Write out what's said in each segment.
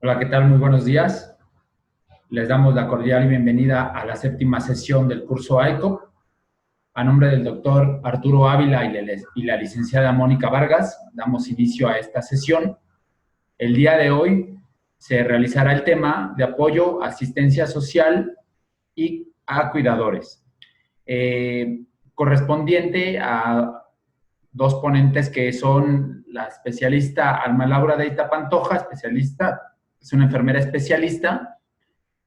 Hola, ¿qué tal? Muy buenos días. Les damos la cordial bienvenida a la séptima sesión del curso ICOP. A nombre del doctor Arturo Ávila y la licenciada Mónica Vargas, damos inicio a esta sesión. El día de hoy se realizará el tema de apoyo, asistencia social y a cuidadores, correspondiente a dos ponentes que son la especialista Alma Laura Deita Pantoja, es una enfermera especialista,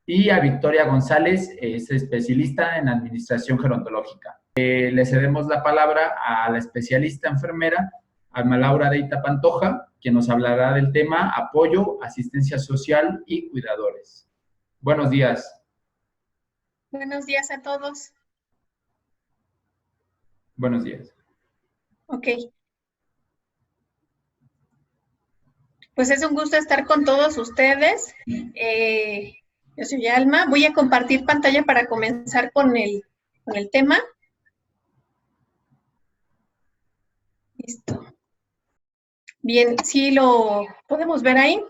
y a Victoria González, es especialista en administración gerontológica. Le cedemos la palabra a la especialista enfermera Alma Laura Deita Pantoja, quien nos hablará del tema apoyo, asistencia social y cuidadores. Buenos días. Buenos días a todos. Buenos días. Ok. Pues es un gusto estar con todos ustedes. Yo soy Alma. Voy a compartir pantalla para comenzar con el tema. Listo. Bien, ¿sí lo podemos ver ahí?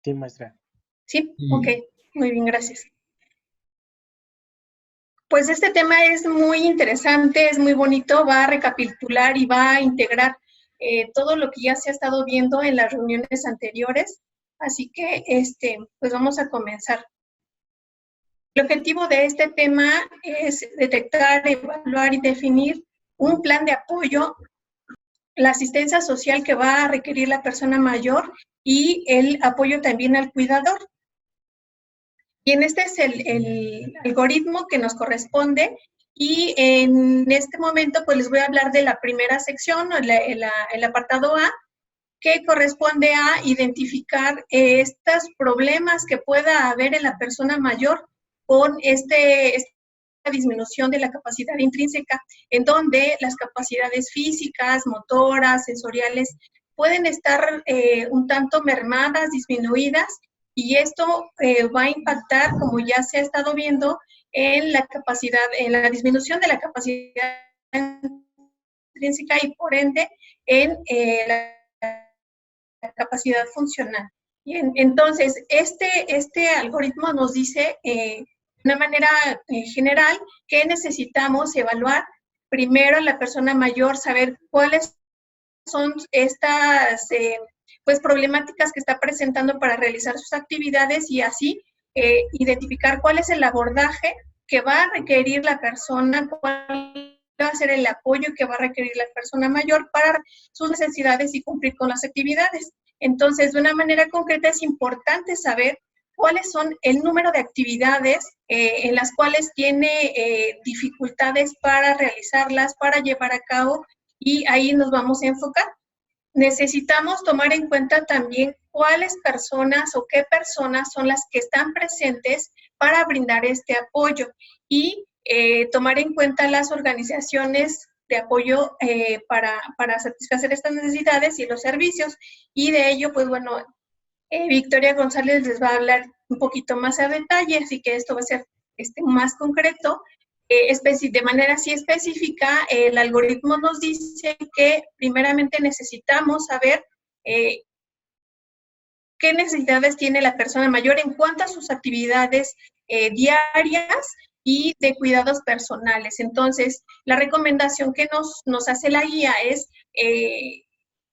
Sí, maestra. Sí, ok. Muy bien, gracias. Pues este tema es muy interesante, es muy bonito, va a recapitular y va a integrar todo lo que ya se ha estado viendo en las reuniones anteriores. Así que, pues vamos a comenzar. El objetivo de este tema es detectar, evaluar y definir un plan de apoyo, la asistencia social que va a requerir la persona mayor y el apoyo también al cuidador. Bien, este es el algoritmo que nos corresponde y en este momento pues les voy a hablar de la primera sección, el apartado A, que corresponde a identificar estos problemas que pueda haber en la persona mayor con esta disminución de la capacidad intrínseca, en donde las capacidades físicas, motoras, sensoriales, pueden estar un tanto mermadas, disminuidas, y esto va a impactar, como ya se ha estado viendo, en la capacidad, en la disminución de la capacidad intrínseca y por ende en la capacidad funcional. Bien, entonces, este algoritmo nos dice de una manera general que necesitamos evaluar primero la persona mayor, saber cuáles son estas pues problemáticas que está presentando para realizar sus actividades y así identificar cuál es el abordaje que va a requerir la persona, cuál va a ser el apoyo que va a requerir la persona mayor para sus necesidades y cumplir con las actividades. Entonces, de una manera concreta es importante saber cuáles son el número de actividades en las cuales tiene dificultades para realizarlas, para llevar a cabo, y ahí nos vamos a enfocar. Necesitamos tomar en cuenta también cuáles personas o qué personas son las que están presentes para brindar este apoyo y tomar en cuenta las organizaciones de apoyo para satisfacer estas necesidades y los servicios. Y de ello, pues bueno, Victoria González les va a hablar un poquito más a detalle, así que esto va a ser más concreto. De manera así específica, el algoritmo nos dice que primeramente necesitamos saber qué necesidades tiene la persona mayor en cuanto a sus actividades diarias y de cuidados personales. Entonces, la recomendación que nos hace la guía es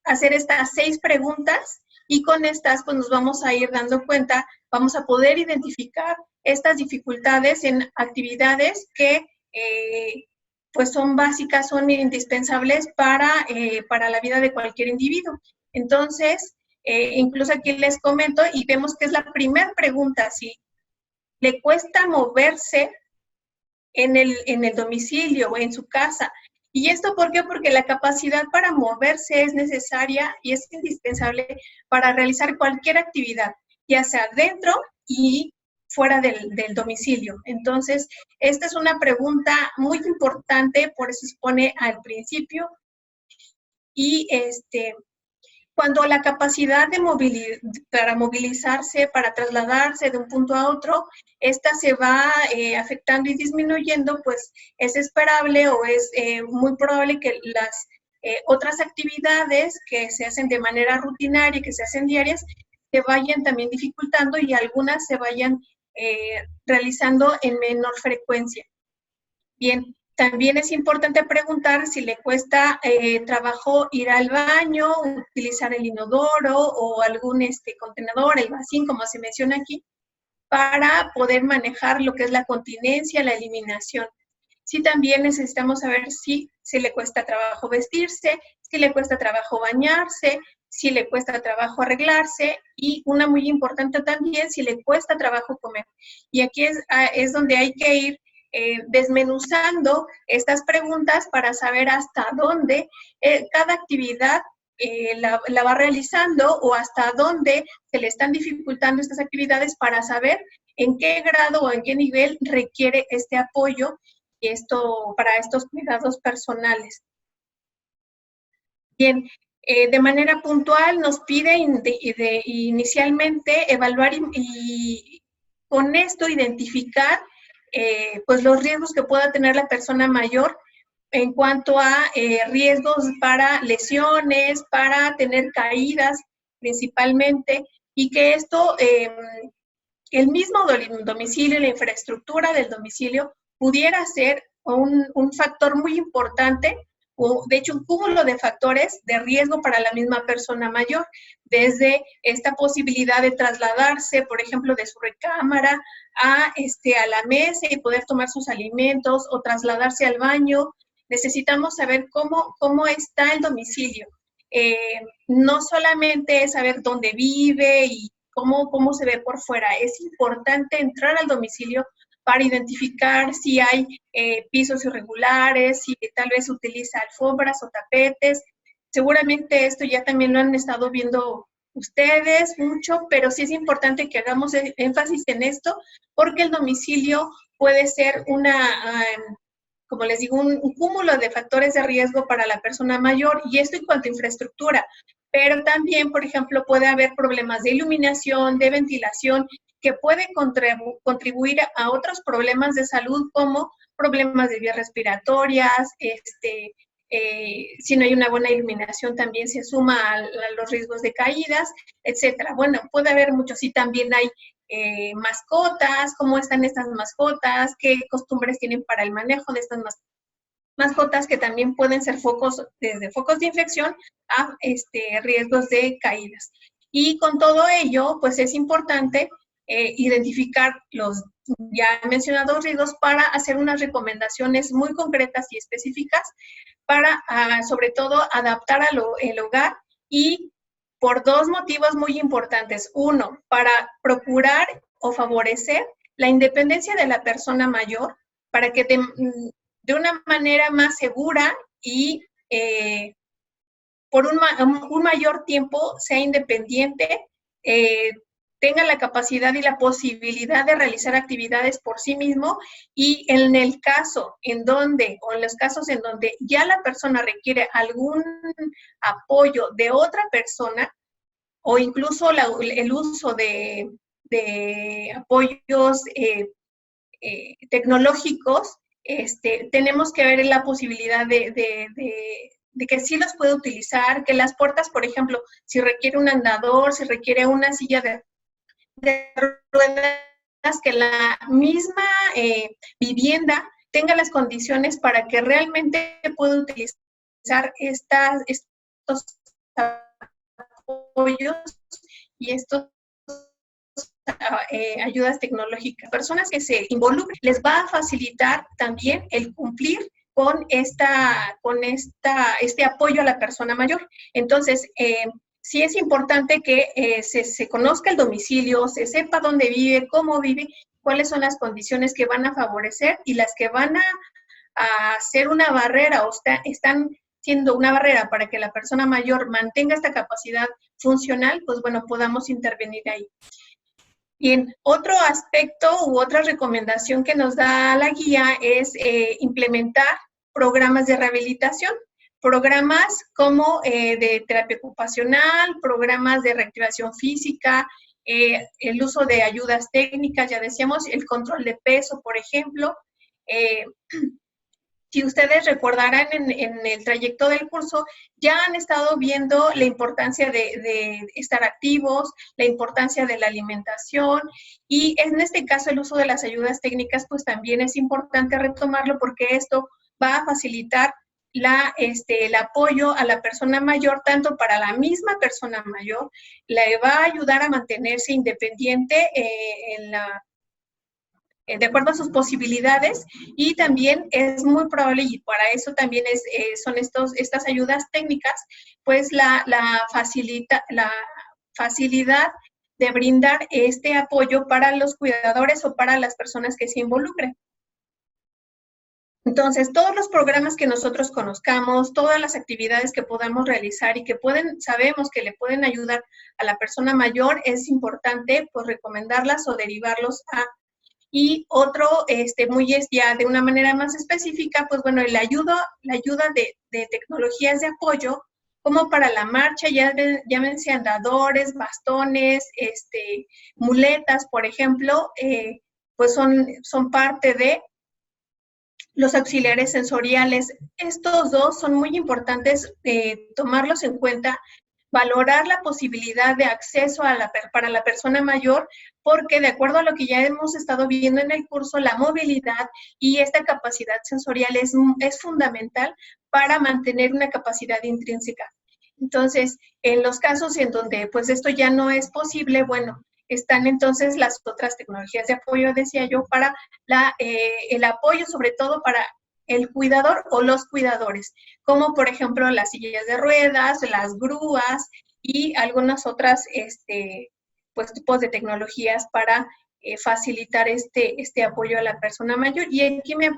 hacer estas 6 preguntas y con estas pues nos vamos a ir dando cuenta, vamos a poder identificar estas dificultades en actividades que pues son básicas, son indispensables para la vida de cualquier individuo. Entonces, incluso aquí les comento y vemos que es la primera pregunta, si le cuesta moverse en el domicilio o en su casa. ¿Y esto por qué? Porque la capacidad para moverse es necesaria y es indispensable para realizar cualquier actividad, ya sea dentro y fuera del domicilio. Entonces, esta es una pregunta muy importante, por eso se pone al principio. Y cuando la capacidad para movilizarse, para trasladarse de un punto a otro, esta se va afectando y disminuyendo, pues es esperable o es muy probable que las otras actividades que se hacen de manera rutinaria y que se hacen diarias, se vayan también dificultando y algunas se vayan realizando en menor frecuencia. Bien. También es importante preguntar si le cuesta trabajo ir al baño, utilizar el inodoro o algún contenedor, el vacín, como se menciona aquí, para poder manejar lo que es la continencia, la eliminación. Sí, también necesitamos saber si le cuesta trabajo vestirse, si le cuesta trabajo bañarse, si le cuesta trabajo arreglarse y una muy importante también, si le cuesta trabajo comer. Y aquí es donde hay que ir desmenuzando estas preguntas para saber hasta dónde cada actividad la va realizando o hasta dónde se le están dificultando estas actividades para saber en qué grado o en qué nivel requiere este apoyo y para estos cuidados personales. Bien, de manera puntual nos pide inicialmente evaluar y con esto identificar pues los riesgos que pueda tener la persona mayor en cuanto a riesgos para lesiones, para tener caídas principalmente, y que esto, el mismo domicilio, la infraestructura del domicilio, pudiera ser un factor muy importante, o de hecho un cúmulo de factores de riesgo para la misma persona mayor, desde esta posibilidad de trasladarse, por ejemplo, de su recámara a la mesa y poder tomar sus alimentos o trasladarse al baño. Necesitamos saber cómo está el domicilio. No solamente es saber dónde vive y cómo se ve por fuera, es importante entrar al domicilio para identificar si hay pisos irregulares, si tal vez utiliza alfombras o tapetes. Seguramente esto ya también lo han estado viendo ustedes mucho, pero sí es importante que hagamos énfasis en esto, porque el domicilio puede ser como les digo, un cúmulo de factores de riesgo para la persona mayor, y esto en cuanto a infraestructura. Pero también, por ejemplo, puede haber problemas de iluminación, de ventilación, que puede contribuir a otros problemas de salud, como problemas de vías respiratorias, si no hay una buena iluminación también se suma a los riesgos de caídas, etcétera. Bueno, puede haber muchos, y también hay mascotas, cómo están estas mascotas, qué costumbres tienen para el manejo de estas mascotas, que también pueden ser desde focos de infección a riesgos de caídas. Y con todo ello, pues es importante identificar los ya mencionados riesgos para hacer unas recomendaciones muy concretas y específicas para, sobre todo, adaptar el hogar, y por 2 motivos muy importantes. Uno, para procurar o favorecer la independencia de la persona mayor, para que de una manera más segura y por un mayor tiempo sea independiente, tenga la capacidad y la posibilidad de realizar actividades por sí mismo, y en los casos en donde ya la persona requiere algún apoyo de otra persona, o incluso el uso de de apoyos tecnológicos, tenemos que ver la posibilidad de que sí los puede utilizar, que las puertas, por ejemplo, si requiere un andador, si requiere una silla de ruedas, que la misma vivienda tenga las condiciones para que realmente pueda utilizar estos apoyos y estos ayudas tecnológicas. Personas que se involucren, les va a facilitar también el cumplir con este apoyo a la persona mayor. Entonces, sí es importante que se conozca el domicilio, se sepa dónde vive, cómo vive, cuáles son las condiciones que van a favorecer y las que van a ser una barrera o están siendo una barrera para que la persona mayor mantenga esta capacidad funcional, pues bueno, podamos intervenir ahí. Bien, otro aspecto u otra recomendación que nos da la guía es implementar programas de rehabilitación, programas como de terapia ocupacional, programas de reactivación física, el uso de ayudas técnicas, ya decíamos, el control de peso, por ejemplo. Si ustedes recordarán en el trayecto del curso, ya han estado viendo la importancia de estar activos, la importancia de la alimentación y en este caso el uso de las ayudas técnicas pues también es importante retomarlo porque esto va a facilitar el apoyo a la persona mayor, tanto para la misma persona mayor, le va a ayudar a mantenerse independiente de acuerdo a sus posibilidades y también es muy probable y para eso también son estas ayudas técnicas, pues la facilidad de brindar este apoyo para los cuidadores o para las personas que se involucren. Entonces, todos los programas que nosotros conozcamos, todas las actividades que podamos realizar y que sabemos que le pueden ayudar a la persona mayor, es importante pues recomendarlas o derivarlos a. Y otro, ya de una manera más específica, pues bueno, la ayuda de tecnologías de apoyo, como para la marcha, llámense andadores, bastones, muletas, por ejemplo, pues son parte de los auxiliares sensoriales. Estos dos son muy importantes tomarlos en cuenta, valorar la posibilidad de acceso para la persona mayor, porque de acuerdo a lo que ya hemos estado viendo en el curso, la movilidad y esta capacidad sensorial es fundamental para mantener una capacidad intrínseca. Entonces, en los casos en donde pues esto ya no es posible, bueno, están entonces las otras tecnologías de apoyo, decía yo, para el apoyo sobre todo para el cuidador o los cuidadores, como por ejemplo las sillas de ruedas, las grúas y algunas otras pues, tipos de tecnologías para facilitar este apoyo a la persona mayor. Y aquí me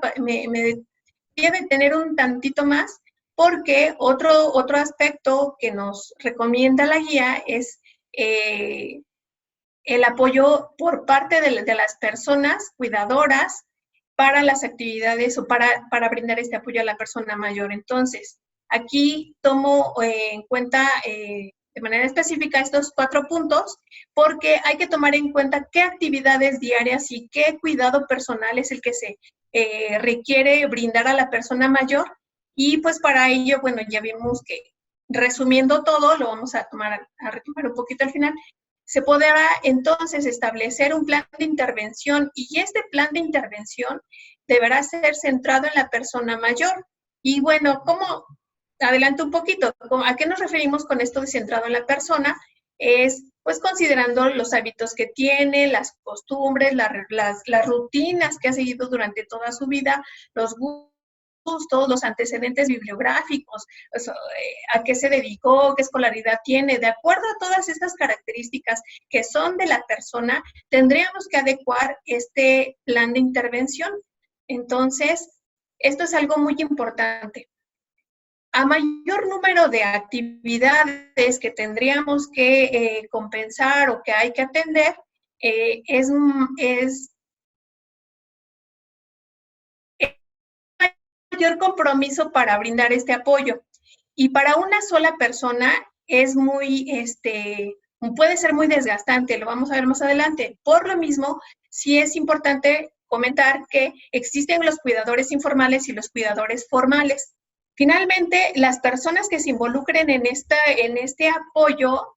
debe tener un tantito más, porque otro aspecto que nos recomienda la guía es el apoyo por parte de las personas cuidadoras para las actividades o para brindar este apoyo a la persona mayor. Entonces, aquí tomo en cuenta de manera específica estos 4 puntos, porque hay que tomar en cuenta qué actividades diarias y qué cuidado personal es el que se requiere brindar a la persona mayor. Y pues para ello, bueno, ya vimos que resumiendo todo, lo vamos a retomar un poquito al final, se podrá entonces establecer un plan de intervención y este plan de intervención deberá ser centrado en la persona mayor. Y bueno, adelanto un poquito, ¿a qué nos referimos con esto de centrado en la persona? Es pues considerando los hábitos que tiene, las costumbres, las rutinas que ha seguido durante toda su vida, los gustos, los antecedentes bibliográficos, a qué se dedicó, qué escolaridad tiene. De acuerdo a todas estas características que son de la persona, tendríamos que adecuar este plan de intervención. Entonces, esto es algo muy importante. A mayor número de actividades que tendríamos que compensar o que hay que atender, es mayor compromiso para brindar este apoyo. Y para una sola persona es muy puede ser muy desgastante, lo vamos a ver más adelante. Por lo mismo, sí es importante comentar que existen los cuidadores informales y los cuidadores formales. Finalmente, las personas que se involucren en este apoyo,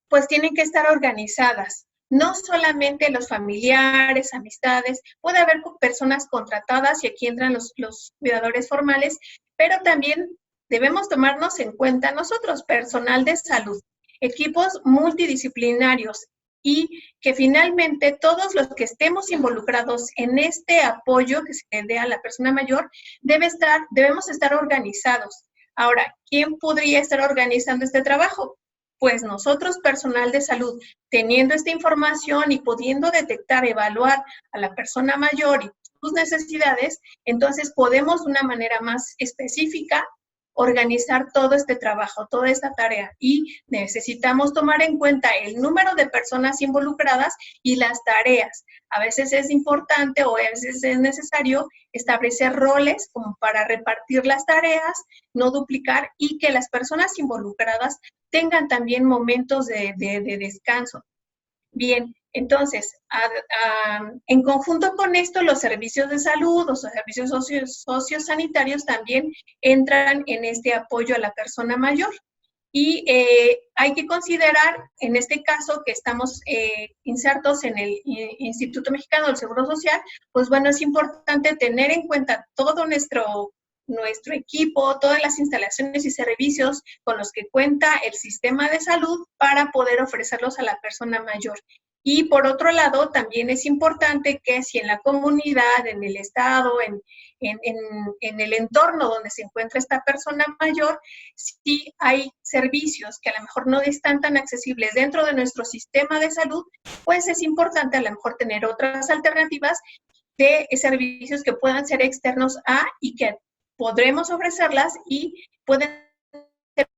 pues tienen que estar organizadas. No solamente los familiares, amistades, puede haber personas contratadas y aquí entran los cuidadores formales, pero también debemos tomarnos en cuenta nosotros, personal de salud, equipos multidisciplinarios y que finalmente todos los que estemos involucrados en este apoyo que se le dé a la persona mayor, debemos estar organizados. Ahora, ¿quién podría estar organizando este trabajo? Pues nosotros, personal de salud, teniendo esta información y pudiendo detectar, evaluar a la persona mayor y sus necesidades, entonces podemos de una manera más específica organizar todo este trabajo, toda esta tarea y necesitamos tomar en cuenta el número de personas involucradas y las tareas. A veces es importante o a veces es necesario establecer roles como para repartir las tareas, no duplicar y que las personas involucradas tengan también momentos de descanso. Bien, entonces, en conjunto con esto, los servicios de salud, los servicios sociosanitarios también entran en este apoyo a la persona mayor. Y hay que considerar, en este caso, que estamos insertos en el Instituto Mexicano del Seguro Social, pues bueno, es importante tener en cuenta todo nuestro equipo, todas las instalaciones y servicios con los que cuenta el sistema de salud para poder ofrecerlos a la persona mayor. Y por otro lado, también es importante que si en la comunidad, en el estado, en el entorno donde se encuentra esta persona mayor, si hay servicios que a lo mejor no están tan accesibles dentro de nuestro sistema de salud, pues es importante a lo mejor tener otras alternativas de servicios que puedan ser externos a y que podremos ofrecerlas y pueden ser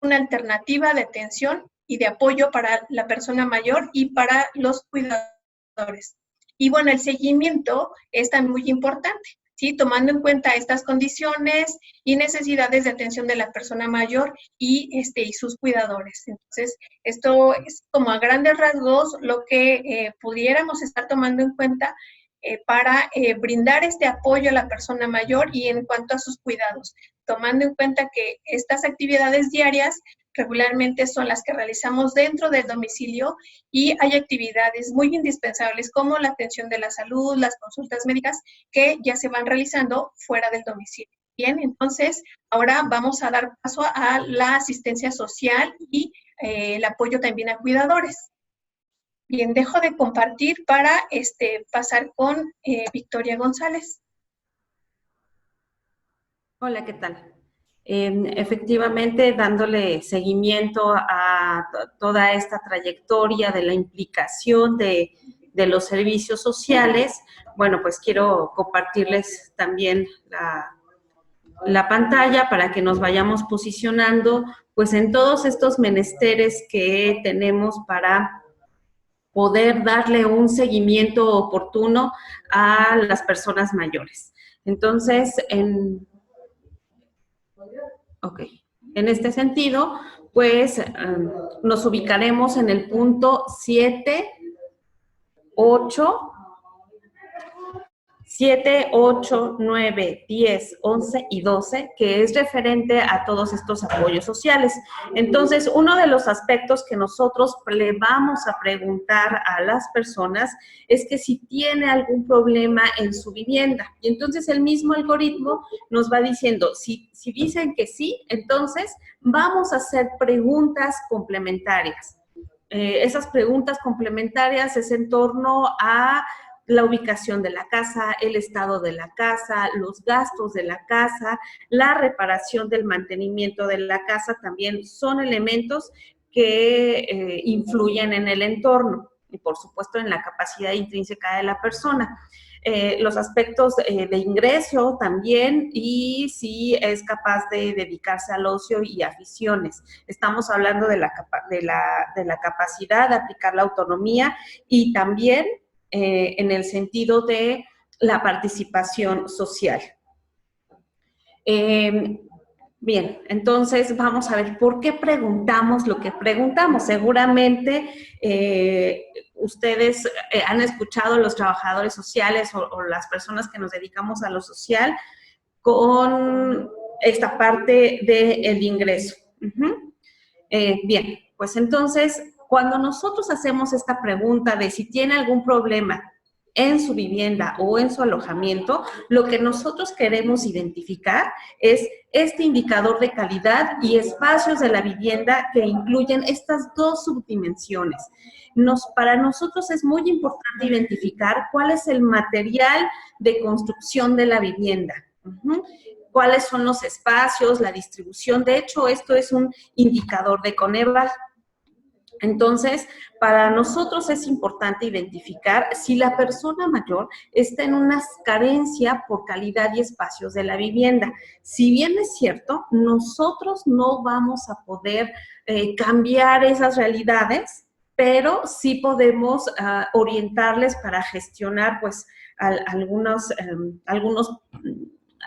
una alternativa de atención y de apoyo para la persona mayor y para los cuidadores. Y bueno, el seguimiento es también muy importante, ¿sí? Tomando en cuenta estas condiciones y necesidades de atención de la persona mayor y sus cuidadores. Entonces, esto es como a grandes rasgos lo que pudiéramos estar tomando en cuenta para brindar este apoyo a la persona mayor y en cuanto a sus cuidados, tomando en cuenta que estas actividades diarias regularmente son las que realizamos dentro del domicilio y hay actividades muy indispensables como la atención de la salud, las consultas médicas que ya se van realizando fuera del domicilio. Bien, entonces ahora vamos a dar paso a la asistencia social y el apoyo también a cuidadores. Bien, dejo de compartir para pasar con Victoria González. Hola, ¿qué tal? Efectivamente, dándole seguimiento a toda esta trayectoria de la implicación de los servicios sociales, bueno, pues quiero compartirles también la pantalla para que nos vayamos posicionando, pues en todos estos menesteres que tenemos para poder darle un seguimiento oportuno a las personas mayores. Entonces, en este sentido, pues nos ubicaremos en el punto 7, 8, 9, 10, 11 y 12, que es referente a todos estos apoyos sociales. Entonces, uno de los aspectos que nosotros le vamos a preguntar a las personas es que si tiene algún problema en su vivienda. Y entonces el mismo algoritmo nos va diciendo, si dicen que sí, entonces vamos a hacer preguntas complementarias. Esas preguntas complementarias es en torno a la ubicación de la casa, el estado de la casa, los gastos de la casa, la reparación del mantenimiento de la casa, también son elementos que influyen en el entorno y, por supuesto, en la capacidad intrínseca de la persona. Los aspectos de ingreso también y si es capaz de dedicarse al ocio y aficiones. Estamos hablando de la capacidad de aplicar la autonomía y también en el sentido de la participación social. Bien, entonces vamos a ver por qué preguntamos lo que preguntamos. Seguramente ustedes han escuchado los trabajadores sociales o las personas que nos dedicamos a lo social con esta parte del ingreso. Bien, pues entonces, cuando nosotros hacemos esta pregunta de si tiene algún problema en su vivienda o en su alojamiento, lo que nosotros queremos identificar es este indicador de calidad y espacios de la vivienda que incluyen estas dos subdimensiones. Para nosotros es muy importante identificar cuál es el material de construcción de la vivienda. Cuáles son los espacios, la distribución. De hecho, esto es un indicador de Coneval. Entonces, para nosotros es importante identificar si la persona mayor está en una carencia por calidad y espacios de la vivienda. Si bien es cierto, nosotros no vamos a poder cambiar esas realidades, pero sí podemos orientarles para gestionar, pues, algunos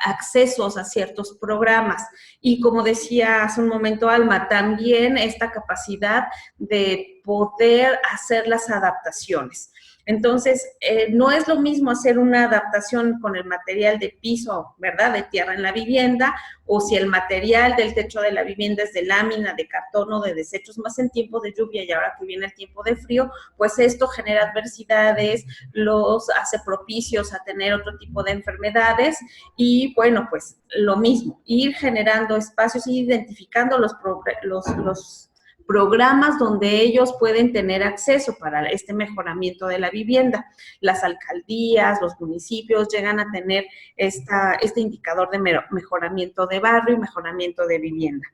accesos a ciertos programas. Y como decía hace un momento Alma, también esta capacidad de poder hacer las adaptaciones. Entonces, no es lo mismo hacer una adaptación con el material de piso, ¿verdad?, de tierra en la vivienda, o si el material del techo de la vivienda es de lámina, de cartón o de desechos, más en tiempo de lluvia y ahora que viene el tiempo de frío, pues esto genera adversidades, los hace propicios a tener otro tipo de enfermedades y, bueno, pues lo mismo, ir generando espacios y identificando los programas donde ellos pueden tener acceso para este mejoramiento de la vivienda. Las alcaldías, los municipios llegan a tener este indicador de mejoramiento de barrio y mejoramiento de vivienda.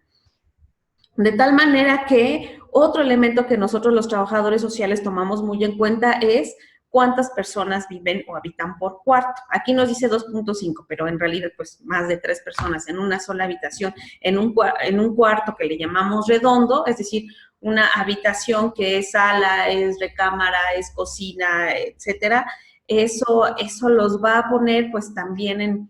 De tal manera que otro elemento que nosotros los trabajadores sociales tomamos muy en cuenta es cuántas personas viven o habitan por cuarto. Aquí nos dice 2.5, pero en realidad pues más de 3 personas en una sola habitación, en un cuarto que le llamamos redondo, es decir, una habitación que es sala, es recámara, es cocina, etcétera. Eso los va a poner pues también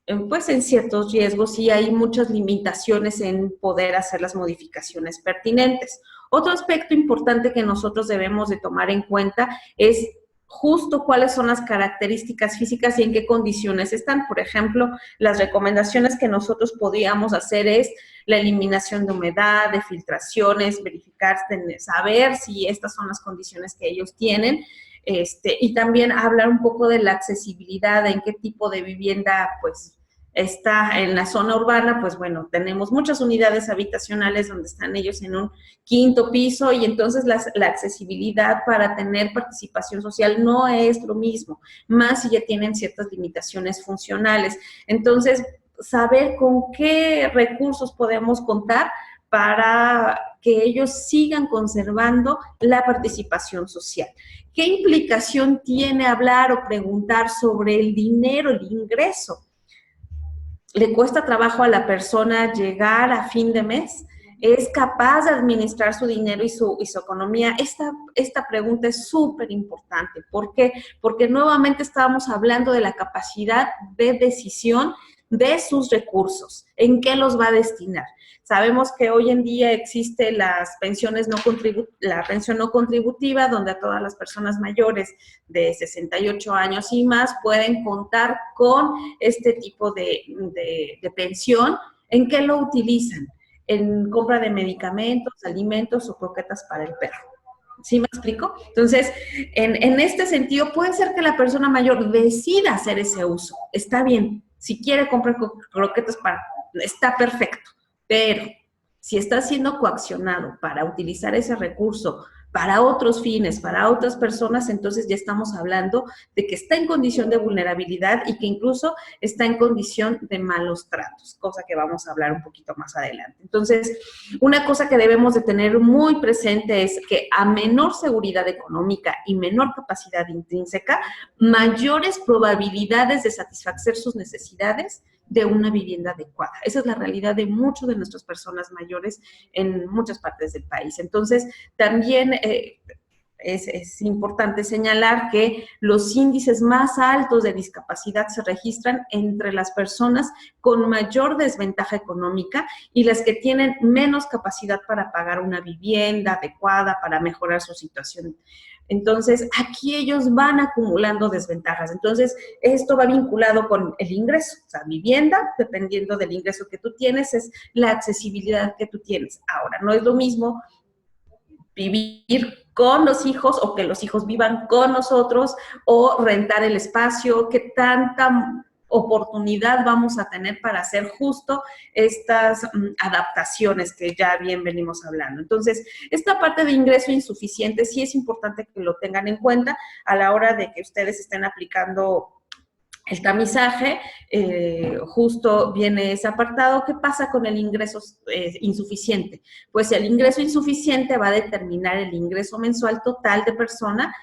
en ciertos riesgos y hay muchas limitaciones en poder hacer las modificaciones pertinentes. Otro aspecto importante que nosotros debemos de tomar en cuenta es justo cuáles son las características físicas y en qué condiciones están. Por ejemplo, las recomendaciones que nosotros podríamos hacer es la eliminación de humedad, de filtraciones, verificar, saber si estas son las condiciones que ellos tienen, y también hablar un poco de la accesibilidad, en qué tipo de vivienda, pues, está en la zona urbana. Pues bueno, tenemos muchas unidades habitacionales donde están ellos en un 5º piso y entonces la accesibilidad para tener participación social no es lo mismo, más si ya tienen ciertas limitaciones funcionales. Entonces, saber con qué recursos podemos contar para que ellos sigan conservando la participación social. ¿Qué implicación tiene hablar o preguntar sobre el dinero, el ingreso? ¿Le cuesta trabajo a la persona llegar a fin de mes? ¿Es capaz de administrar su dinero y su economía? Esta pregunta es súper importante. ¿Por qué? Porque nuevamente estábamos hablando de la capacidad de decisión de sus recursos. ¿En qué los va a destinar? Sabemos que hoy en día existe la pensión no contributiva, donde a todas las personas mayores de 68 años y más pueden contar con este tipo de pensión. ¿En qué lo utilizan? En compra de medicamentos, alimentos o croquetas para el perro. ¿Sí me explico? Entonces, en este sentido, puede ser que la persona mayor decida hacer ese uso. Está bien. Si quiere comprar croquetas está perfecto. Pero si está siendo coaccionado para utilizar ese recurso para otros fines, para otras personas, entonces ya estamos hablando de que está en condición de vulnerabilidad y que incluso está en condición de malos tratos, cosa que vamos a hablar un poquito más adelante. Entonces, una cosa que debemos de tener muy presente es que a menor seguridad económica y menor capacidad intrínseca, mayores probabilidades de satisfacer sus necesidades de una vivienda adecuada. Esa es la realidad de muchas de nuestras personas mayores en muchas partes del país. Entonces, también es importante señalar que los índices más altos de discapacidad se registran entre las personas con mayor desventaja económica y las que tienen menos capacidad para pagar una vivienda adecuada, para mejorar su situación. Entonces, aquí ellos van acumulando desventajas. Entonces, esto va vinculado con el ingreso. O sea, vivienda, dependiendo del ingreso que tú tienes, es la accesibilidad que tú tienes. Ahora, no es lo mismo vivir con los hijos o que los hijos vivan con nosotros o rentar el espacio, qué tanta oportunidad vamos a tener para hacer justo estas adaptaciones que ya bien venimos hablando. Entonces, esta parte de ingreso insuficiente sí es importante que lo tengan en cuenta a la hora de que ustedes estén aplicando el tamizaje. Justo viene ese apartado. ¿Qué pasa con el ingreso insuficiente? Pues el ingreso insuficiente va a determinar el ingreso mensual total de persona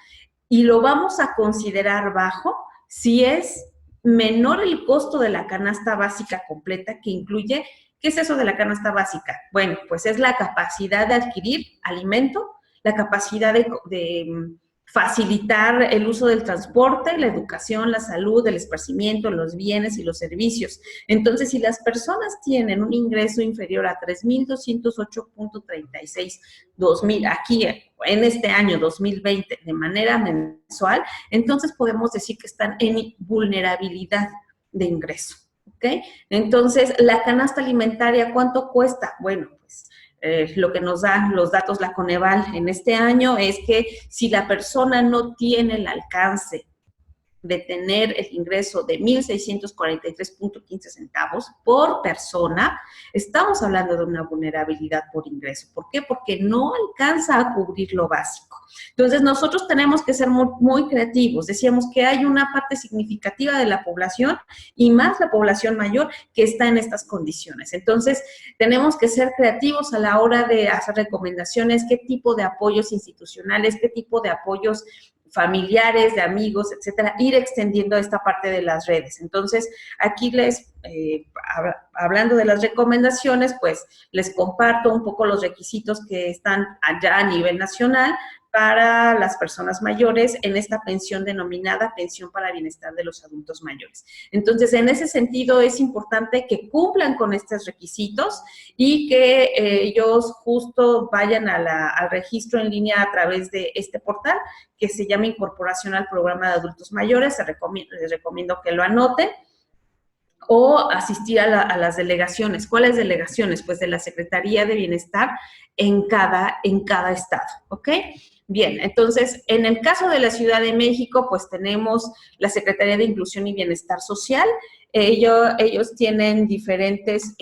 y lo vamos a considerar bajo si es menor el costo de la canasta básica completa, que incluye, ¿qué es eso de la canasta básica? Bueno, pues es la capacidad de adquirir alimento, la capacidad de facilitar el uso del transporte, la educación, la salud, el esparcimiento, los bienes y los servicios. Entonces, si las personas tienen un ingreso inferior a 3,208.36, 2,000, aquí en este año 2020, de manera mensual, entonces podemos decir que están en vulnerabilidad de ingreso, ¿ok? Entonces, la canasta alimentaria, ¿cuánto cuesta? Bueno, pues lo que nos dan los datos la Coneval en este año es que si la persona no tiene el alcance de tener el ingreso de 1,643.15 centavos por persona, estamos hablando de una vulnerabilidad por ingreso. ¿Por qué? Porque no alcanza a cubrir lo básico. Entonces, nosotros tenemos que ser muy, muy creativos. Decíamos que hay una parte significativa de la población y más la población mayor que está en estas condiciones. Entonces, tenemos que ser creativos a la hora de hacer recomendaciones, qué tipo de apoyos institucionales, qué tipo de apoyos familiares, de amigos, etcétera, ir extendiendo esta parte de las redes. Entonces, aquí hablando de las recomendaciones, pues les comparto un poco los requisitos que están allá a nivel nacional para las personas mayores en esta pensión denominada Pensión para Bienestar de los Adultos Mayores. Entonces, en ese sentido, es importante que cumplan con estos requisitos y que ellos justo vayan al registro en línea a través de este portal que se llama Incorporación al Programa de Adultos Mayores. Les recomiendo que lo anoten. O asistir a las delegaciones. ¿Cuáles delegaciones? Pues de la Secretaría de Bienestar en cada estado, ¿ok? Bien, entonces, en el caso de la Ciudad de México, pues tenemos la Secretaría de Inclusión y Bienestar Social. Ellos tienen diferentes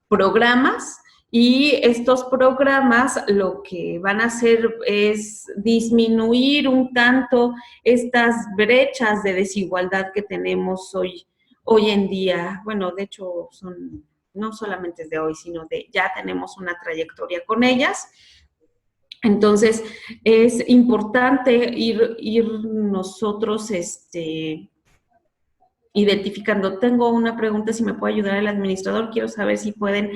programas y estos programas lo que van a hacer es disminuir un tanto estas brechas de desigualdad que tenemos hoy en día. Bueno, de hecho, no solamente es de hoy, sino ya tenemos una trayectoria con ellas. Entonces, es importante ir nosotros identificando. Tengo una pregunta, si me puede ayudar el administrador. Quiero saber si pueden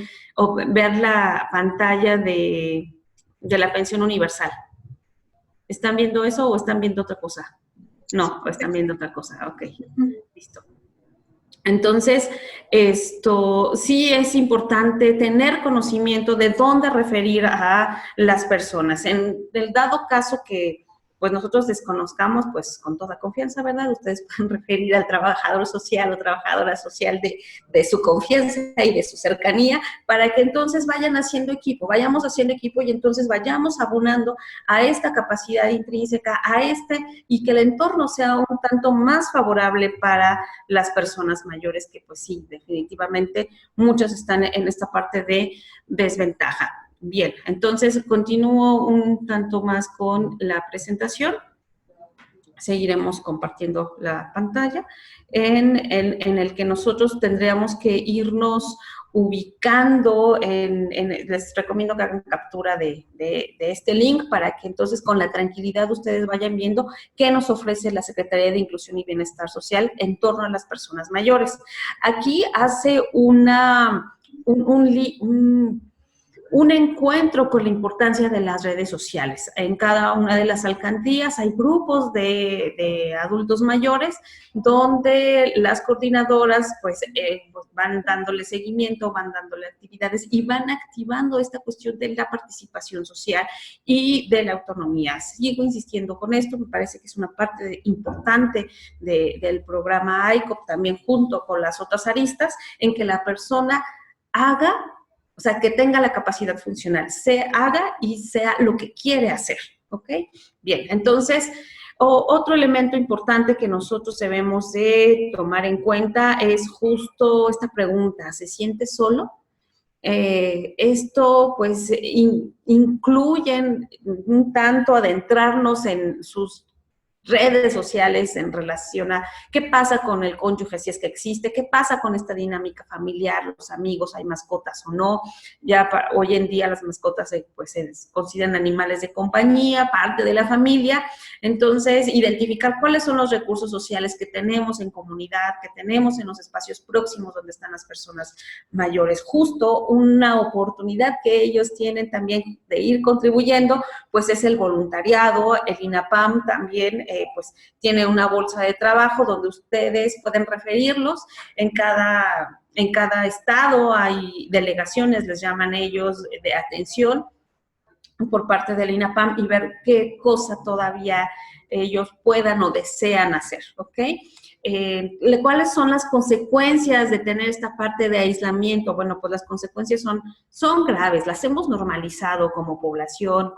ver la pantalla de la pensión universal. ¿Están viendo eso o están viendo otra cosa? No, están viendo otra cosa. Ok, listo. Entonces, sí es importante tener conocimiento de dónde referir a las personas. En el dado caso que pues nosotros desconozcamos, pues con toda confianza, ¿verdad? Ustedes pueden referir al trabajador social o trabajadora social de su confianza y de su cercanía, para que entonces vayamos haciendo equipo y entonces vayamos abonando a esta capacidad intrínseca, y que el entorno sea un tanto más favorable para las personas mayores, que pues sí, definitivamente muchos están en esta parte de desventaja. Bien, entonces continúo un tanto más con la presentación. Seguiremos compartiendo la pantalla en el que nosotros tendríamos que irnos ubicando les recomiendo que hagan captura de este link para que entonces con la tranquilidad ustedes vayan viendo qué nos ofrece la Secretaría de Inclusión y Bienestar Social en torno a las personas mayores. Aquí hace un encuentro con la importancia de las redes sociales. En cada una de las alcaldías hay grupos de adultos mayores donde las coordinadoras pues van dándole seguimiento, van dándole actividades y van activando esta cuestión de la participación social y de la autonomía. Sigo insistiendo con esto, me parece que es una parte importante del programa ICOP, también junto con las otras aristas, en que la persona haga, o sea, que tenga la capacidad funcional, se haga y sea lo que quiere hacer, ¿ok? Bien, entonces, otro elemento importante que nosotros debemos de tomar en cuenta es justo esta pregunta, ¿se siente solo? Esto, pues, incluye un tanto adentrarnos en sus redes sociales en relación a qué pasa con el cónyuge si es que existe, qué pasa con esta dinámica familiar, los amigos, hay mascotas o no. Ya hoy en día las mascotas pues, se consideran animales de compañía, parte de la familia. Entonces, identificar cuáles son los recursos sociales que tenemos en comunidad, que tenemos en los espacios próximos donde están las personas mayores. Justo una oportunidad que ellos tienen también de ir contribuyendo, pues es el voluntariado. El INAPAM también pues tiene una bolsa de trabajo donde ustedes pueden referirlos. En cada estado hay delegaciones, les llaman ellos, de atención por parte del INAPAM y ver qué cosa todavía ellos puedan o desean hacer, ¿ok? ¿Cuáles son las consecuencias de tener esta parte de aislamiento? Bueno, pues las consecuencias son graves, las hemos normalizado como población,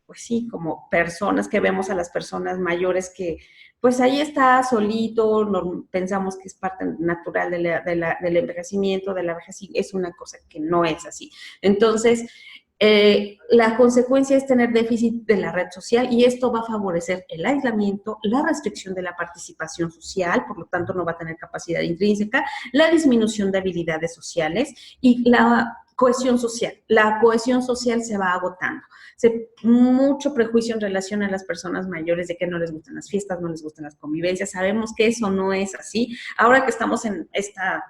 pues sí, como personas que vemos a las personas mayores que, pues ahí está solito, pensamos que es parte natural del envejecimiento, de la vejez, y es una cosa que no es así. Entonces, la consecuencia es tener déficit de la red social y esto va a favorecer el aislamiento, la restricción de la participación social, por lo tanto no va a tener capacidad intrínseca, la disminución de habilidades sociales y la cohesión social. La cohesión social se va agotando. Mucho prejuicio en relación a las personas mayores de que no les gustan las fiestas, no les gustan las convivencias. Sabemos que eso no es así. Ahora que estamos en esta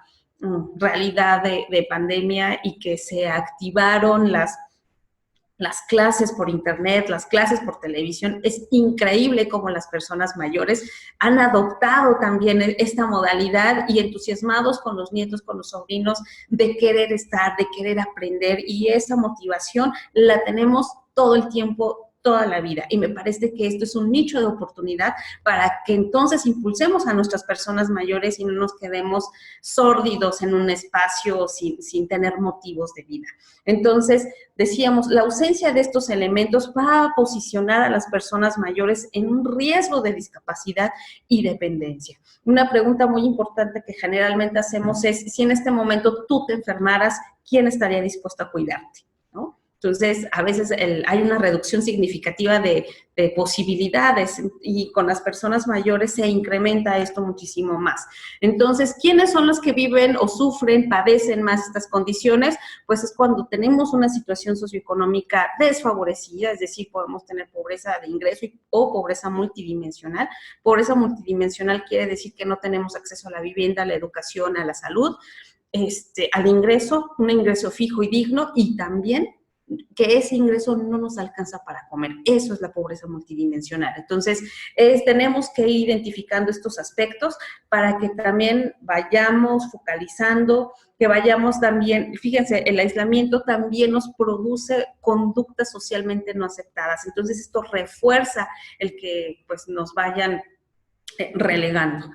realidad de pandemia y que se activaron las clases por internet, las clases por televisión, es increíble cómo las personas mayores han adoptado también esta modalidad y entusiasmados con los nietos, con los sobrinos, de querer estar, de querer aprender, y esa motivación la tenemos todo el tiempo, toda la vida, y me parece que esto es un nicho de oportunidad para que entonces impulsemos a nuestras personas mayores y no nos quedemos sórdidos en un espacio sin tener motivos de vida. Entonces, decíamos, la ausencia de estos elementos va a posicionar a las personas mayores en un riesgo de discapacidad y dependencia. Una pregunta muy importante que generalmente hacemos es, si en este momento tú te enfermaras, ¿quién estaría dispuesto a cuidarte? ¿No? Entonces, a veces hay una reducción significativa de posibilidades y con las personas mayores se incrementa esto muchísimo más. Entonces, ¿quiénes son los que viven o sufren, padecen más estas condiciones? Pues es cuando tenemos una situación socioeconómica desfavorecida, es decir, podemos tener pobreza de ingreso o pobreza multidimensional. Pobreza multidimensional quiere decir que no tenemos acceso a la vivienda, a la educación, a la salud, al ingreso, un ingreso fijo y digno, y también que ese ingreso no nos alcanza para comer. Eso es la pobreza multidimensional. Entonces, tenemos que ir identificando estos aspectos para que también vayamos focalizando, que vayamos también, fíjense, el aislamiento también nos produce conductas socialmente no aceptadas. Entonces, esto refuerza el que pues nos vayan relegando.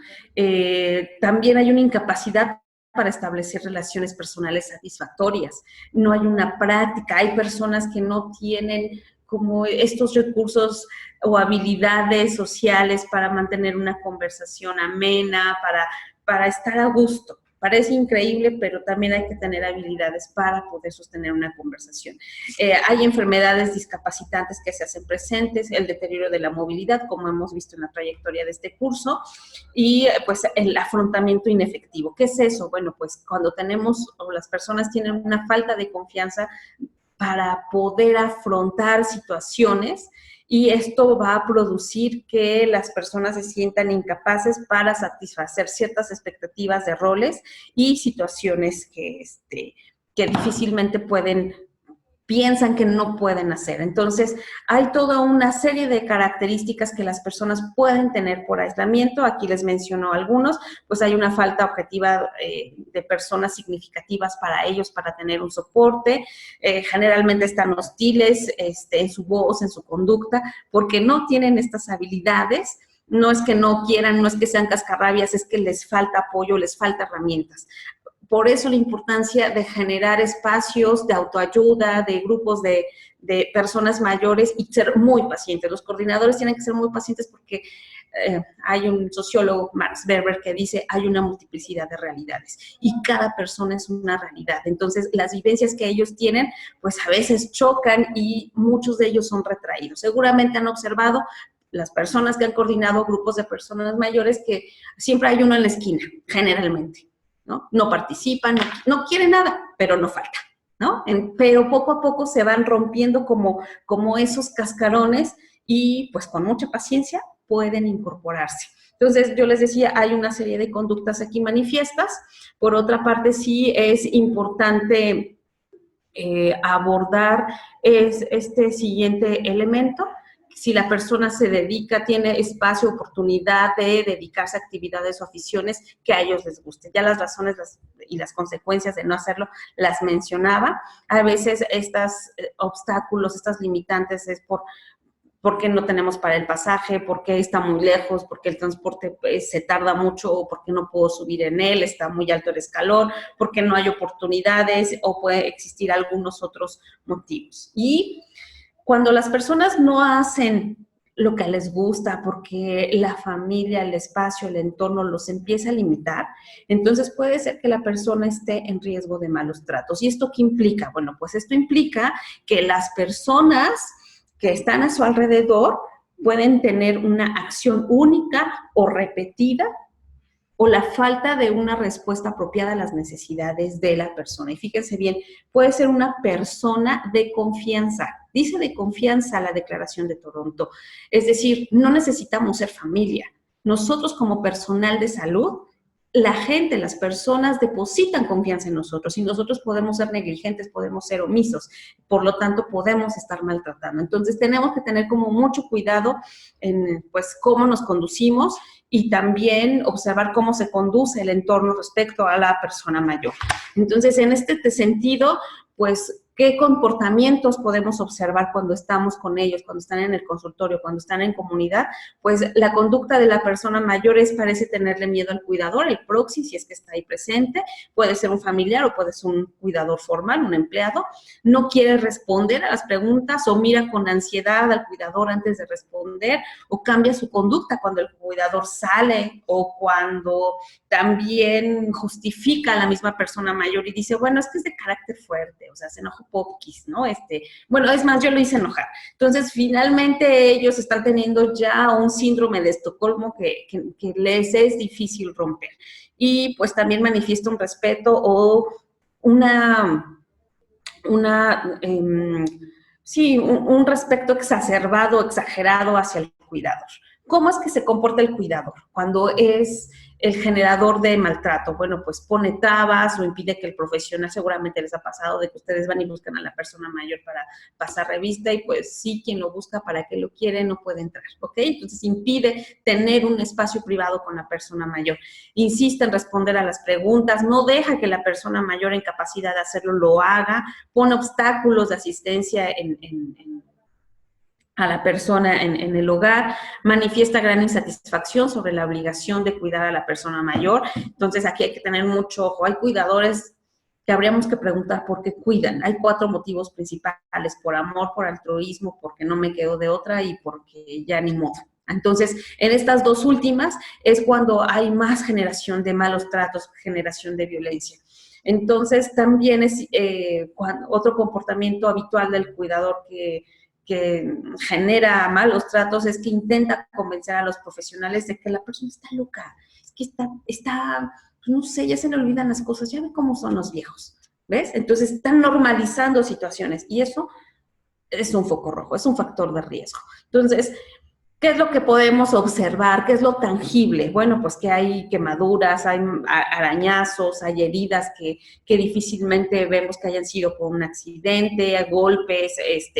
También hay una incapacidad para establecer relaciones personales satisfactorias. No hay una práctica, hay personas que no tienen como estos recursos o habilidades sociales para mantener una conversación amena, para estar a gusto. Parece increíble, pero también hay que tener habilidades para poder sostener una conversación. Hay enfermedades discapacitantes que se hacen presentes, el deterioro de la movilidad, como hemos visto en la trayectoria de este curso, y pues el afrontamiento inefectivo. ¿Qué es eso? Bueno, pues cuando tenemos o las personas tienen una falta de confianza para poder afrontar situaciones, y esto va a producir que las personas se sientan incapaces para satisfacer ciertas expectativas de roles y situaciones que que difícilmente piensan que no pueden hacer. Entonces, hay toda una serie de características que las personas pueden tener por aislamiento. Aquí les menciono algunos, pues hay una falta objetiva de personas significativas para ellos para tener un soporte. Generalmente están hostiles en su voz, en su conducta, porque no tienen estas habilidades. No es que no quieran, no es que sean cascarrabias, es que les falta apoyo, les falta herramientas. Por eso la importancia de generar espacios de autoayuda, de grupos de personas mayores y ser muy pacientes. Los coordinadores tienen que ser muy pacientes porque hay un sociólogo, Max Weber, que dice hay una multiplicidad de realidades y cada persona es una realidad. Entonces, las vivencias que ellos tienen, pues a veces chocan y muchos de ellos son retraídos. Seguramente han observado las personas que han coordinado grupos de personas mayores que siempre hay uno en la esquina, generalmente. No participan, no quieren nada, pero no falta, ¿no? Pero poco a poco se van rompiendo como esos cascarones y pues con mucha paciencia pueden incorporarse. Entonces, yo les decía, hay una serie de conductas aquí manifiestas. Por otra parte, sí es importante abordar este siguiente elemento. Si la persona se dedica, tiene espacio, oportunidad de dedicarse a actividades o aficiones que a ellos les guste. Ya las razones y las consecuencias de no hacerlo las mencionaba. A veces estos obstáculos, estas limitantes es porque no tenemos para el pasaje, porque está muy lejos, porque el transporte se tarda mucho, o porque no puedo subir en él, está muy alto el escalón, porque no hay oportunidades o puede existir algunos otros motivos. Y cuando las personas no hacen lo que les gusta porque la familia, el espacio, el entorno los empieza a limitar, entonces puede ser que la persona esté en riesgo de malos tratos. ¿Y esto qué implica? Bueno, pues esto implica que las personas que están a su alrededor pueden tener una acción única o repetida o la falta de una respuesta apropiada a las necesidades de la persona. Y fíjense bien, puede ser una persona de confianza. Dice de confianza la Declaración de Toronto. Es decir, no necesitamos ser familia. Nosotros como personal de salud, la gente, las personas depositan confianza en nosotros y nosotros podemos ser negligentes, podemos ser omisos, por lo tanto podemos estar maltratando. Entonces tenemos que tener como mucho cuidado en pues cómo nos conducimos y también observar cómo se conduce el entorno respecto a la persona mayor. Entonces en este sentido, pues ¿qué comportamientos podemos observar cuando estamos con ellos, cuando están en el consultorio, cuando están en comunidad? Pues la conducta de la persona mayor parece tenerle miedo al cuidador, el proxy, si es que está ahí presente, puede ser un familiar o puede ser un cuidador formal, un empleado, no quiere responder a las preguntas o mira con ansiedad al cuidador antes de responder o cambia su conducta cuando el cuidador sale o cuando también justifica a la misma persona mayor y dice, bueno, es que es de carácter fuerte, o sea, se enoja poquis, ¿no? Bueno, es más, yo lo hice enojar. Entonces, finalmente ellos están teniendo ya un síndrome de Estocolmo que les es difícil romper. Y pues también manifiesta un respeto o un respeto exacerbado, exagerado hacia el cuidador. ¿Cómo es que se comporta el cuidador cuando es el generador de maltrato? Bueno, pues pone trabas o impide que el profesional, seguramente les ha pasado de que ustedes van y buscan a la persona mayor para pasar revista y pues sí, quien lo busca para que lo quiere no puede entrar, ¿ok? Entonces impide tener un espacio privado con la persona mayor. Insiste en responder a las preguntas, no deja que la persona mayor en capacidad de hacerlo lo haga, pone obstáculos de asistencia a la persona en el hogar, manifiesta gran insatisfacción sobre la obligación de cuidar a la persona mayor. Entonces, aquí hay que tener mucho ojo. Hay cuidadores que habríamos que preguntar por qué cuidan. Hay 4 motivos principales: por amor, por altruismo, porque no me quedo de otra y porque ya ni modo. Entonces, en estas 2 últimas es cuando hay más generación de malos tratos, generación de violencia. Entonces, también es otro comportamiento habitual del cuidador que genera malos tratos es que intenta convencer a los profesionales de que la persona está loca, es que está, no sé, ya se le olvidan las cosas, ya ve cómo son los viejos, ¿ves? Entonces están normalizando situaciones y eso es un foco rojo, es un factor de riesgo. Entonces, ¿Qué es lo que podemos observar? ¿Qué es lo tangible? Bueno, pues que hay quemaduras, hay arañazos, hay heridas que difícilmente vemos que hayan sido por un accidente, golpes,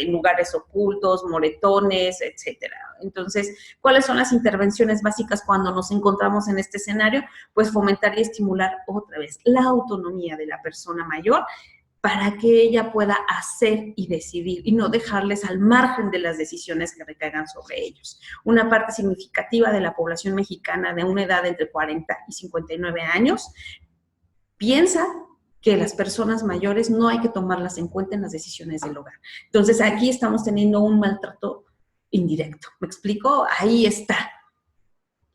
lugares ocultos, moretones, etcétera. Entonces, ¿cuáles son las intervenciones básicas cuando nos encontramos en este escenario? Pues fomentar y estimular otra vez la autonomía de la persona mayor, para que ella pueda hacer y decidir y no dejarles al margen de las decisiones que recaigan sobre ellos. Una parte significativa de la población mexicana de una edad entre 40 y 59 años piensa que las personas mayores no hay que tomarlas en cuenta en las decisiones del hogar. Entonces, aquí estamos teniendo un maltrato indirecto. ¿Me explico? Ahí está.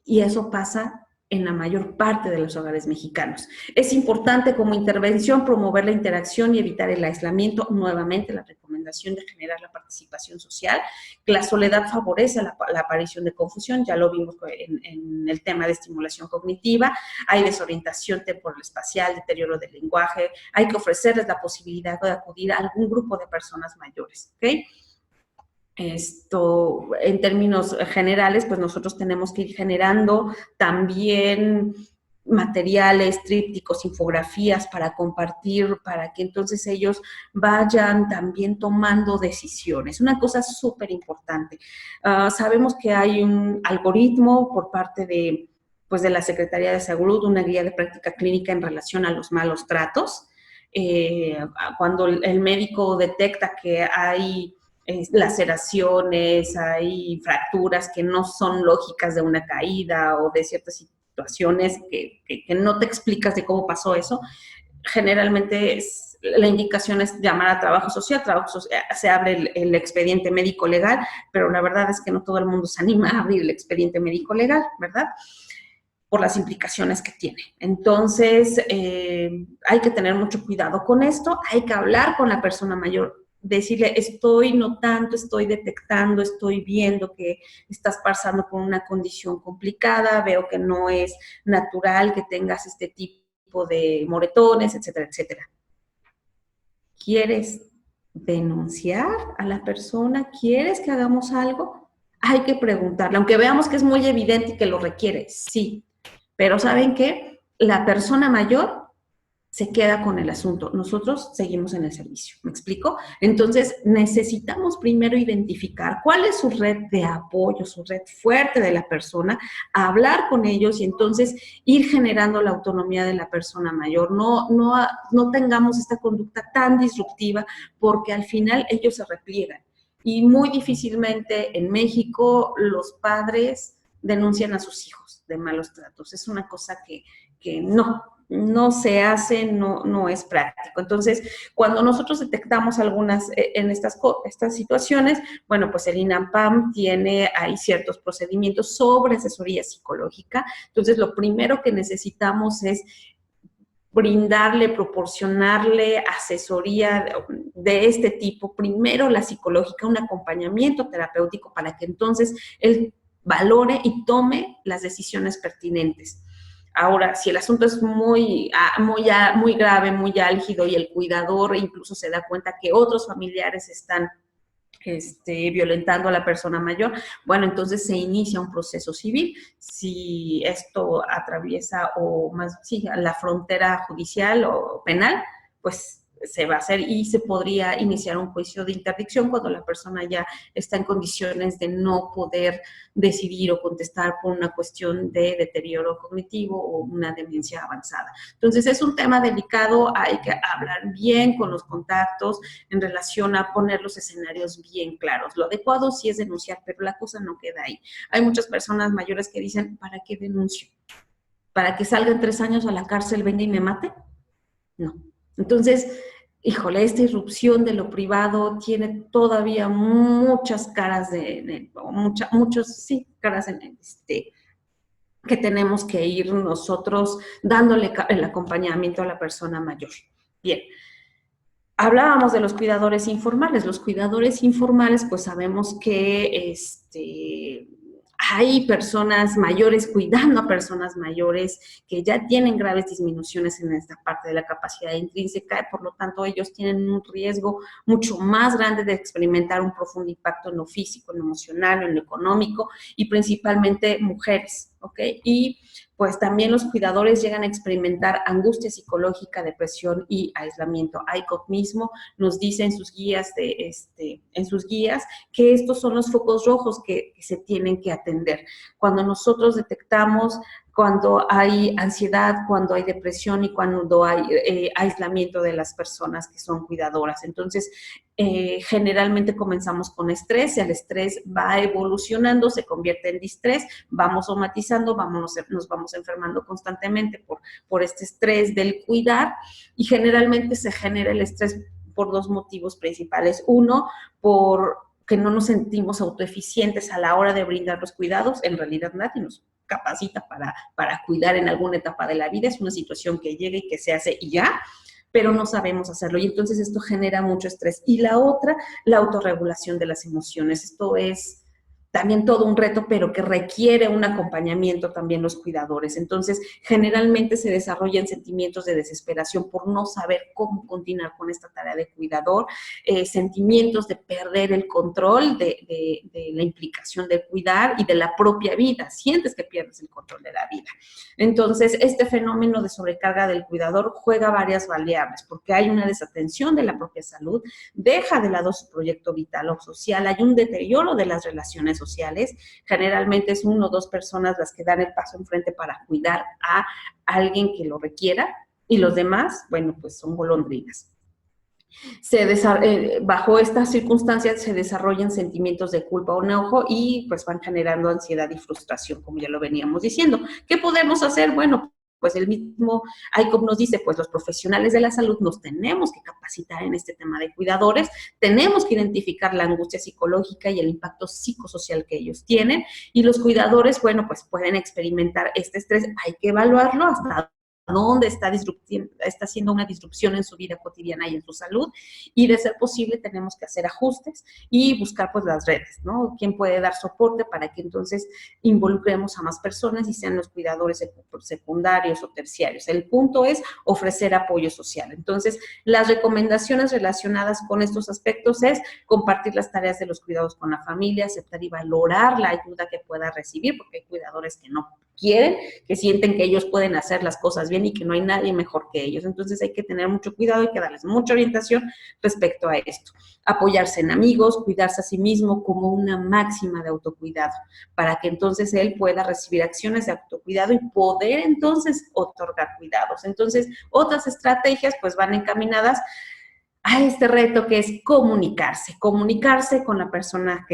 Y eso pasa en la mayor parte de los hogares mexicanos. Es importante como intervención promover la interacción y evitar el aislamiento. Nuevamente, la recomendación de generar la participación social. La soledad favorece la aparición de confusión, ya lo vimos en el tema de estimulación cognitiva. Hay desorientación temporal espacial, deterioro del lenguaje. Hay que ofrecerles la posibilidad de acudir a algún grupo de personas mayores, ¿ok? Esto, en términos generales, pues nosotros tenemos que ir generando también materiales, trípticos, infografías para compartir, para que entonces ellos vayan también tomando decisiones. Una cosa súper importante. Sabemos que hay un algoritmo por parte de la Secretaría de Salud, una guía de práctica clínica en relación a los malos tratos. Cuando el médico detecta que hay laceraciones, hay fracturas que no son lógicas de una caída o de ciertas situaciones que no te explicas de cómo pasó eso, generalmente la indicación es llamar a trabajo social, se abre el expediente médico legal, pero la verdad es que no todo el mundo se anima a abrir el expediente médico legal, ¿verdad? Por las implicaciones que tiene. Entonces, hay que tener mucho cuidado con esto, hay que hablar con la persona mayor, decirle, estoy notando, estoy detectando, estoy viendo que estás pasando por una condición complicada, veo que no es natural que tengas este tipo de moretones, etcétera, etcétera. ¿Quieres denunciar a la persona? ¿Quieres que hagamos algo? Hay que preguntarle, aunque veamos que es muy evidente y que lo requiere, sí. Pero ¿saben qué? La persona mayor se queda con el asunto. Nosotros seguimos en el servicio. ¿Me explico? Entonces, necesitamos primero identificar cuál es su red de apoyo, su red fuerte de la persona, hablar con ellos y entonces ir generando la autonomía de la persona mayor. No tengamos esta conducta tan disruptiva porque al final ellos se repliegan. Y muy difícilmente en México los padres denuncian a sus hijos de malos tratos. Es una cosa que no se hace, no es práctico. Entonces, cuando nosotros detectamos algunas en estas situaciones, bueno, pues el INAPAM tiene ahí ciertos procedimientos sobre asesoría psicológica. Entonces, lo primero que necesitamos es brindarle, proporcionarle asesoría de este tipo, primero la psicológica, un acompañamiento terapéutico para que entonces él valore y tome las decisiones pertinentes. Ahora, si el asunto es muy grave, muy álgido y el cuidador incluso se da cuenta que otros familiares están violentando a la persona mayor, bueno, entonces se inicia un proceso civil. Si esto atraviesa la frontera judicial o penal, pues se va a hacer y se podría iniciar un juicio de interdicción cuando la persona ya está en condiciones de no poder decidir o contestar por una cuestión de deterioro cognitivo o una demencia avanzada. Entonces, es un tema delicado, hay que hablar bien con los contactos en relación a poner los escenarios bien claros. Lo adecuado sí es denunciar, pero la cosa no queda ahí. Hay muchas personas mayores que dicen, ¿para qué denuncio? ¿Para que salga en 3 años a la cárcel, venga y me mate? No. Entonces, híjole, esta irrupción de lo privado tiene todavía muchas caras caras que tenemos que ir nosotros dándole el acompañamiento a la persona mayor. Bien, hablábamos de los cuidadores informales. Los cuidadores informales, pues sabemos que hay personas mayores cuidando a personas mayores que ya tienen graves disminuciones en esta parte de la capacidad intrínseca, y por lo tanto ellos tienen un riesgo mucho más grande de experimentar un profundo impacto en lo físico, en lo emocional, en lo económico, y principalmente mujeres, ¿ok? Y pues también los cuidadores llegan a experimentar angustia psicológica, depresión y aislamiento. ICOP mismo nos dice en sus guías, que estos son los focos rojos que se tienen que atender. Cuando nosotros detectamos cuando hay ansiedad, cuando hay depresión y cuando hay aislamiento de las personas que son cuidadoras. Entonces, generalmente comenzamos con estrés, y el estrés va evolucionando, se convierte en distrés, vamos somatizando, nos vamos enfermando constantemente por este estrés del cuidar, y generalmente se genera el estrés por dos motivos principales. Uno, por que no nos sentimos autoeficientes a la hora de brindar los cuidados. En realidad nadie nos capacita para cuidar en alguna etapa de la vida, es una situación que llega y que se hace y ya, pero no sabemos hacerlo, y entonces esto genera mucho estrés. Y la otra, la autorregulación de las emociones. Esto es también todo un reto, pero que requiere un acompañamiento también los cuidadores. Entonces, generalmente se desarrollan sentimientos de desesperación por no saber cómo continuar con esta tarea de cuidador, sentimientos de perder el control de la implicación de cuidar y de la propia vida. Sientes que pierdes el control de la vida. Entonces, este fenómeno de sobrecarga del cuidador juega varias variables, porque hay una desatención de la propia salud, deja de lado su proyecto vital o social, hay un deterioro de las relaciones sociales. Generalmente es 1 o 2 personas las que dan el paso enfrente para cuidar a alguien que lo requiera, y los demás, bueno, pues son golondrinas. Bajo estas circunstancias se desarrollan sentimientos de culpa o enojo, y pues van generando ansiedad y frustración, como ya lo veníamos diciendo. ¿Qué podemos hacer? Bueno, pues el mismo ICOP nos dice, pues los profesionales de la salud nos tenemos que capacitar en este tema de cuidadores, tenemos que identificar la angustia psicológica y el impacto psicosocial que ellos tienen, y los cuidadores, bueno, pues pueden experimentar este estrés, hay que evaluarlo hasta dónde está haciendo una disrupción en su vida cotidiana y en su salud, y de ser posible tenemos que hacer ajustes y buscar pues las redes, ¿no? ¿Quién puede dar soporte para que entonces involucremos a más personas y sean los cuidadores secundarios o terciarios? El punto es ofrecer apoyo social. Entonces, las recomendaciones relacionadas con estos aspectos es compartir las tareas de los cuidados con la familia, aceptar y valorar la ayuda que pueda recibir, porque hay cuidadores que no quieren, que sienten que ellos pueden hacer las cosas bien y que no hay nadie mejor que ellos. Entonces hay que tener mucho cuidado, hay que darles mucha orientación respecto a esto. Apoyarse en amigos, cuidarse a sí mismo como una máxima de autocuidado, para que entonces él pueda recibir acciones de autocuidado y poder entonces otorgar cuidados. Entonces, otras estrategias pues van encaminadas a este reto, que es comunicarse con la persona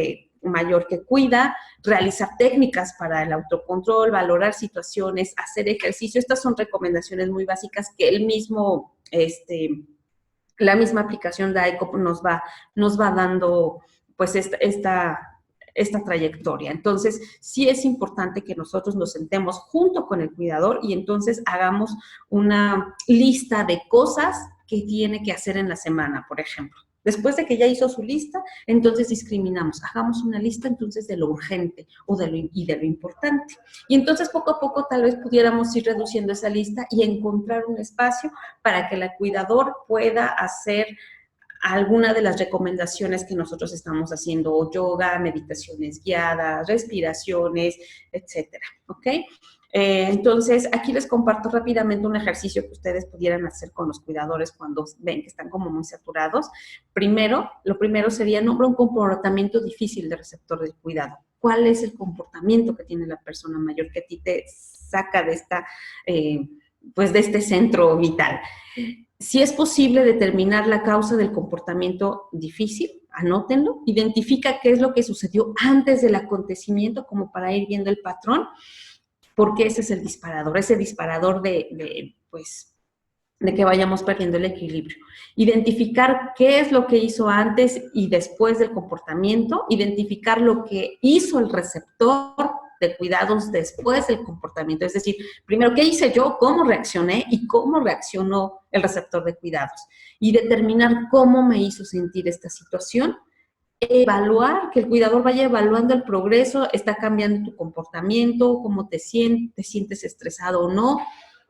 mayor que cuida, realizar técnicas para el autocontrol, valorar situaciones, hacer ejercicio. Estas son recomendaciones muy básicas que la misma aplicación de ICOP nos va dando pues esta trayectoria. Entonces, sí es importante que nosotros nos sentemos junto con el cuidador y entonces hagamos una lista de cosas que tiene que hacer en la semana, por ejemplo. Después de que ya hizo su lista, entonces discriminamos. Hagamos una lista entonces de lo urgente y de lo importante. Y entonces poco a poco tal vez pudiéramos ir reduciendo esa lista y encontrar un espacio para que el cuidador pueda hacer alguna de las recomendaciones que nosotros estamos haciendo: yoga, meditaciones guiadas, respiraciones, etcétera, ¿ok? Entonces, aquí les comparto rápidamente un ejercicio que ustedes pudieran hacer con los cuidadores cuando ven que están como muy saturados. Lo primero sería: nombra un comportamiento difícil de receptor del cuidado. ¿Cuál es el comportamiento que tiene la persona mayor que a ti te saca de de este centro vital? Si es posible determinar la causa del comportamiento difícil, anótenlo. Identifica qué es lo que sucedió antes del acontecimiento, como para ir viendo el patrón, porque ese es el disparador, de que vayamos perdiendo el equilibrio. Identificar qué es lo que hizo antes y después del comportamiento, identificar lo que hizo el receptor de cuidados después del comportamiento, es decir, primero, ¿qué hice yo? ¿Cómo reaccioné? Y cómo reaccionó el receptor de cuidados. Y determinar cómo me hizo sentir esta situación evaluar, que el cuidador vaya evaluando el progreso, está cambiando tu comportamiento, cómo te sientes estresado o no,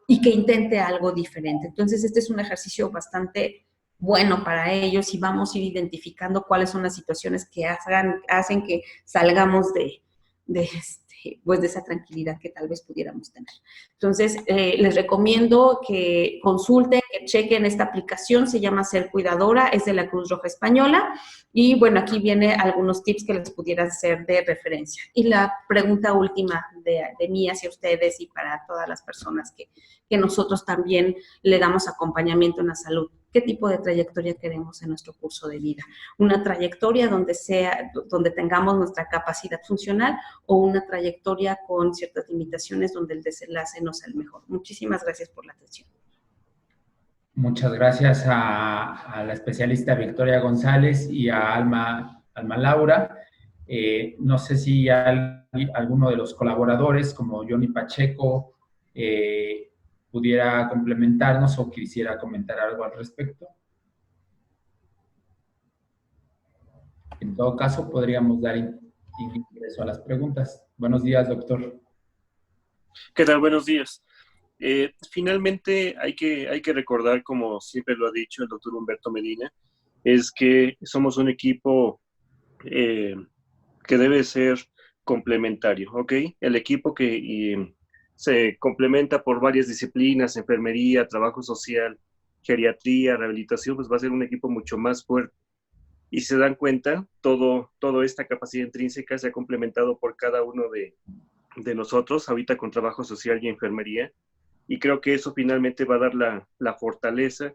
y que intente algo diferente. Entonces, este es un ejercicio bastante bueno para ellos y vamos a ir identificando cuáles son las situaciones que hacen que salgamos pues de esa tranquilidad que tal vez pudiéramos tener. Entonces, les recomiendo que consulten, que chequen esta aplicación, se llama Ser Cuidadora, es de la Cruz Roja Española, y bueno, aquí viene algunos tips que les pudieran ser de referencia. Y la pregunta última de mí hacia ustedes y para todas las personas que nosotros también le damos acompañamiento en la salud. ¿Qué tipo de trayectoria queremos en nuestro curso de vida? ¿Una trayectoria donde tengamos nuestra capacidad funcional o una trayectoria con ciertas limitaciones donde el desenlace no sea el mejor? Muchísimas gracias por la atención. Muchas gracias a la especialista Victoria González y a Alma Laura. No sé si alguno de los colaboradores, como Johnny Pacheco, pudiera complementarnos o quisiera comentar algo al respecto. En todo caso, podríamos dar ingreso a las preguntas. Buenos días, doctor. ¿Qué tal? Buenos días. Finalmente, hay que recordar, como siempre lo ha dicho el doctor Humberto Medina, es que somos un equipo que debe ser complementario, ¿ok? El equipo que se complementa por varias disciplinas, enfermería, trabajo social, geriatría, rehabilitación, pues va a ser un equipo mucho más fuerte. Y si se dan cuenta, toda esta capacidad intrínseca se ha complementado por cada uno de nosotros, ahorita con trabajo social y enfermería, y creo que eso finalmente va a dar la fortaleza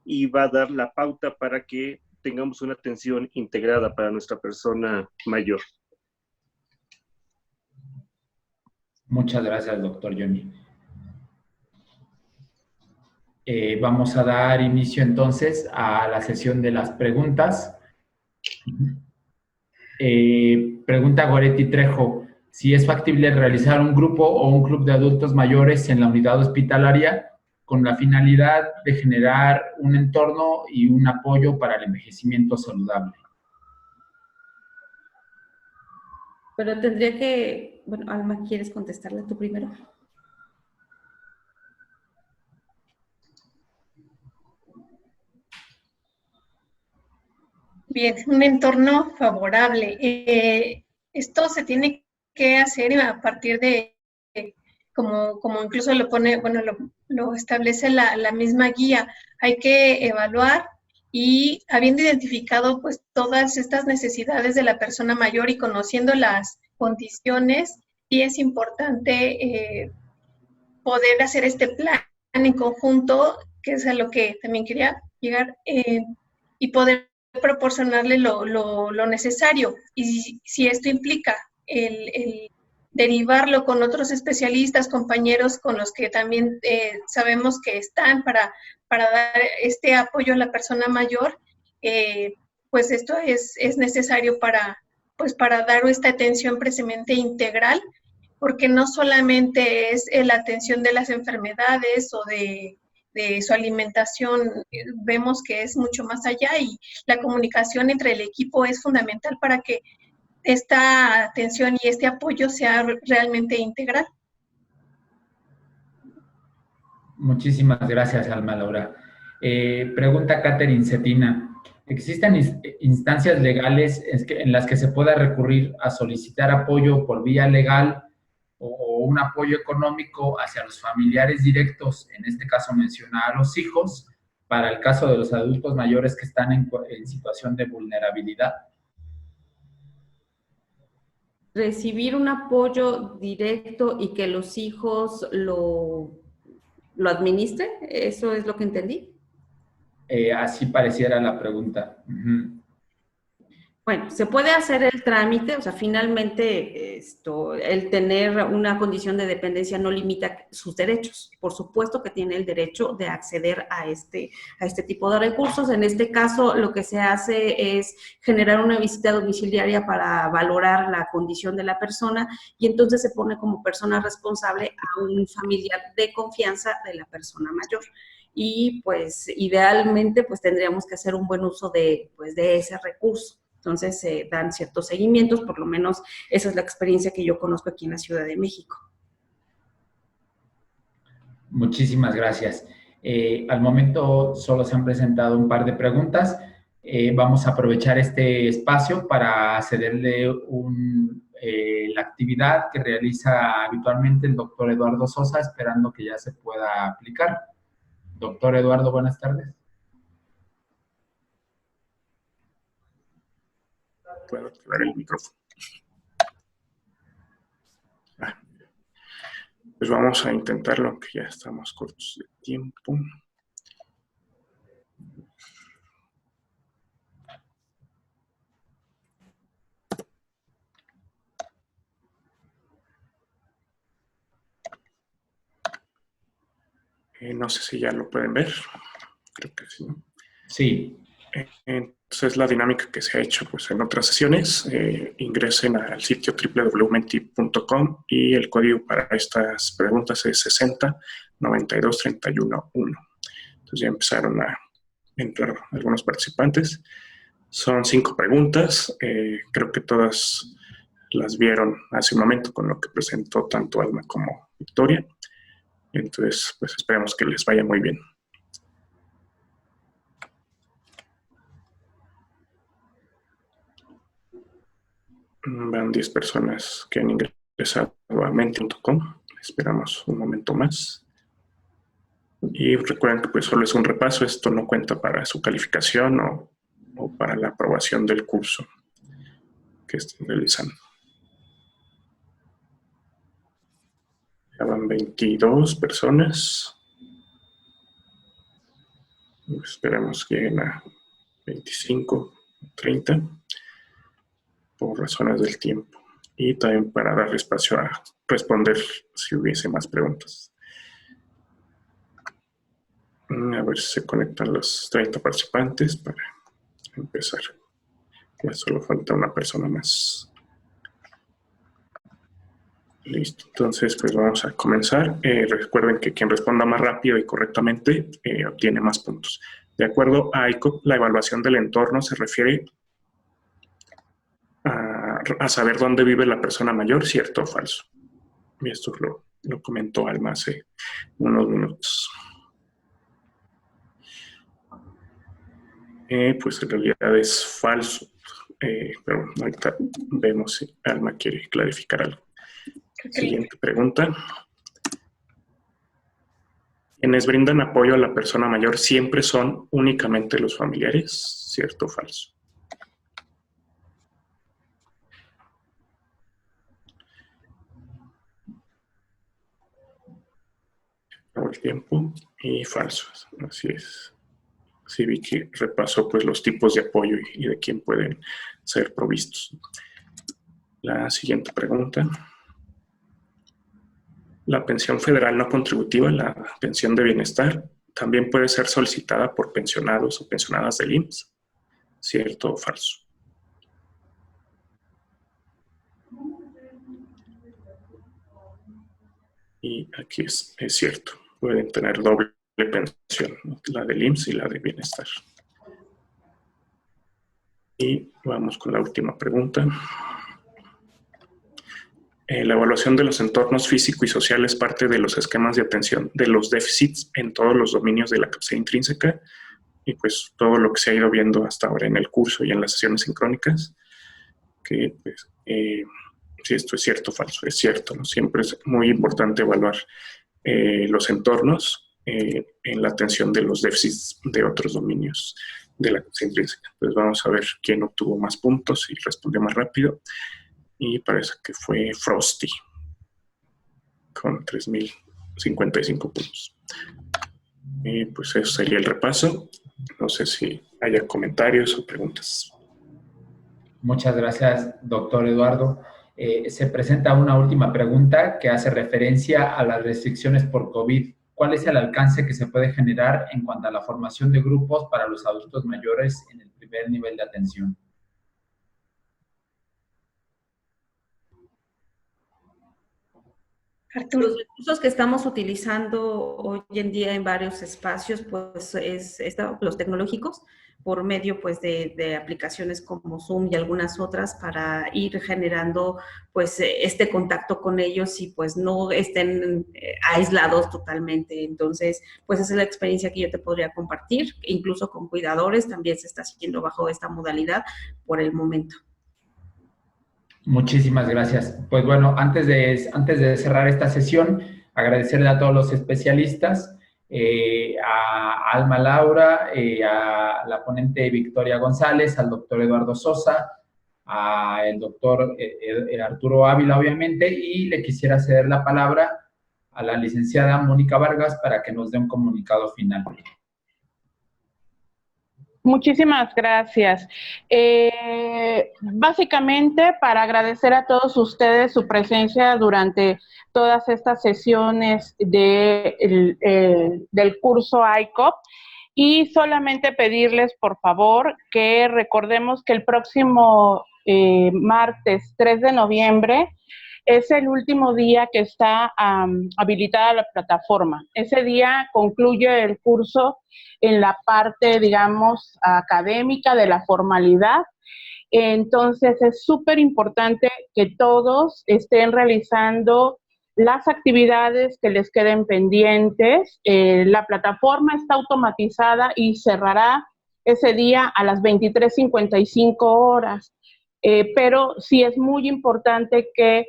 y va a dar la pauta para que tengamos una atención integrada para nuestra persona mayor. Muchas gracias, doctor Johnny. Vamos a dar inicio entonces a la sesión de las preguntas. Pregunta Goretti Trejo, si es factible realizar un grupo o un club de adultos mayores en la unidad hospitalaria con la finalidad de generar un entorno y un apoyo para el envejecimiento saludable. Pero tendría que, bueno, Alma, ¿quieres contestarla tú primero? Bien, un entorno favorable. Esto se tiene que hacer a partir de, como incluso lo pone, bueno, lo establece la misma guía. Hay que evaluar y habiendo identificado pues todas estas necesidades de la persona mayor y conociendo las condiciones, sí es importante poder hacer este plan en conjunto, que es a lo que también quería llegar, y poder proporcionarle lo necesario. Y si esto implica el derivarlo con otros especialistas, compañeros con los que también sabemos que están para dar este apoyo a la persona mayor, pues esto es necesario para dar esta atención precisamente integral, porque no solamente es la atención de las enfermedades o de su alimentación, vemos que es mucho más allá y la comunicación entre el equipo es fundamental para que esta atención y este apoyo sea realmente integral. Muchísimas gracias, Alma Laura. Pregunta Catherine Cetina. ¿Existen instancias legales en las que se pueda recurrir a solicitar apoyo por vía legal o un apoyo económico hacia los familiares directos, en este caso menciona a los hijos, para el caso de los adultos mayores que están en situación de vulnerabilidad? Recibir un apoyo directo y que los hijos lo administren, ¿eso es lo que entendí? Así pareciera la pregunta. Uh-huh. Bueno, se puede hacer el trámite, o sea, finalmente el tener una condición de dependencia no limita sus derechos. Por supuesto que tiene el derecho de acceder a este tipo de recursos. En este caso, lo que se hace es generar una visita domiciliaria para valorar la condición de la persona y entonces se pone como persona responsable a un familiar de confianza de la persona mayor. Y pues idealmente pues tendríamos que hacer un buen uso de ese recurso. Entonces se dan ciertos seguimientos, por lo menos esa es la experiencia que yo conozco aquí en la Ciudad de México. Muchísimas gracias. Al momento solo se han presentado un par de preguntas. Vamos a aprovechar este espacio para cederle la actividad que realiza habitualmente el doctor Eduardo Sosa, esperando que ya se pueda aplicar. Doctor Eduardo, buenas tardes. Puedo activar el micrófono. Pues vamos a intentarlo, aunque ya estamos cortos de tiempo. No sé si ya lo pueden ver. Creo que sí, ¿no? Sí. Entonces, la dinámica que se ha hecho pues, en otras sesiones, ingresen al sitio www.menti.com y el código para estas preguntas es 60-92-31-1. Entonces ya empezaron a entrar algunos participantes. Son 5 preguntas. Creo que todas las vieron hace un momento con lo que presentó tanto Alma como Victoria. Entonces, pues esperemos que les vaya muy bien. Van 10 personas que han ingresado a menti.com. Esperamos un momento más. Y recuerden que pues solo es un repaso. Esto no cuenta para su calificación o para la aprobación del curso que estén realizando. Ya van 22 personas. Esperemos que lleguen a 25, 30 por razones del tiempo. Y también para dar espacio a responder si hubiese más preguntas. A ver si se conectan los 30 participantes para empezar. Ya solo falta una persona más. Listo, entonces pues vamos a comenzar. Recuerden que quien responda más rápido y correctamente obtiene más puntos. De acuerdo a ICOP, la evaluación del entorno se refiere a saber dónde vive la persona mayor, ¿cierto o falso? Y esto lo comentó Alma hace unos minutos. Pues en realidad es falso, pero ahorita vemos si Alma quiere clarificar algo. Siguiente pregunta. ¿Quienes brindan apoyo a la persona mayor siempre son únicamente los familiares? ¿Cierto o falso? Acabó el tiempo y falso. Así es. Sí vi que repasó pues, los tipos de apoyo y de quién pueden ser provistos. La siguiente pregunta. La pensión federal no contributiva, la pensión de bienestar, también puede ser solicitada por pensionados o pensionadas del IMSS. ¿Cierto o falso? Y aquí es cierto. Pueden tener doble pensión, la del IMSS y la de bienestar. Y vamos con la última pregunta. La evaluación de los entornos físico y social es parte de los esquemas de atención de los déficits en todos los dominios de la capacidad intrínseca y pues todo lo que se ha ido viendo hasta ahora en el curso y en las sesiones sincrónicas, que pues, si esto es cierto o falso, es cierto, ¿no? Siempre es muy importante evaluar los entornos en la atención de los déficits de otros dominios de la capacidad intrínseca. Pues vamos a ver quién obtuvo más puntos y respondió más rápido. Y parece que fue Frosty, con 3.055 puntos. Y pues eso sería el repaso. No sé si haya comentarios o preguntas. Muchas gracias, doctor Eduardo. Se presenta una última pregunta que hace referencia a las restricciones por COVID. ¿Cuál es el alcance que se puede generar en cuanto a la formación de grupos para los adultos mayores en el primer nivel de atención? Arturo. Los recursos que estamos utilizando hoy en día en varios espacios, pues los tecnológicos, por medio pues de aplicaciones como Zoom y algunas otras para ir generando pues este contacto con ellos y pues no estén aislados totalmente. Entonces, pues esa es la experiencia que yo te podría compartir. Incluso con cuidadores también se está siguiendo bajo esta modalidad por el momento. Muchísimas gracias. Pues bueno, antes de cerrar esta sesión, agradecerle a todos los especialistas, a Alma Laura, a la ponente Victoria González, al doctor Eduardo Sosa, al doctor Arturo Ávila, obviamente, y le quisiera ceder la palabra a la licenciada Mónica Vargas para que nos dé un comunicado final. Muchísimas gracias. Básicamente, para agradecer a todos ustedes su presencia durante todas estas sesiones del curso ICOP y solamente pedirles, por favor, que recordemos que el próximo martes 3 de noviembre es el último día que está habilitada la plataforma. Ese día concluye el curso en la parte, digamos, académica de la formalidad. Entonces, es súper importante que todos estén realizando las actividades que les queden pendientes. La plataforma está automatizada y cerrará ese día a las 23:55 horas. Pero sí es muy importante que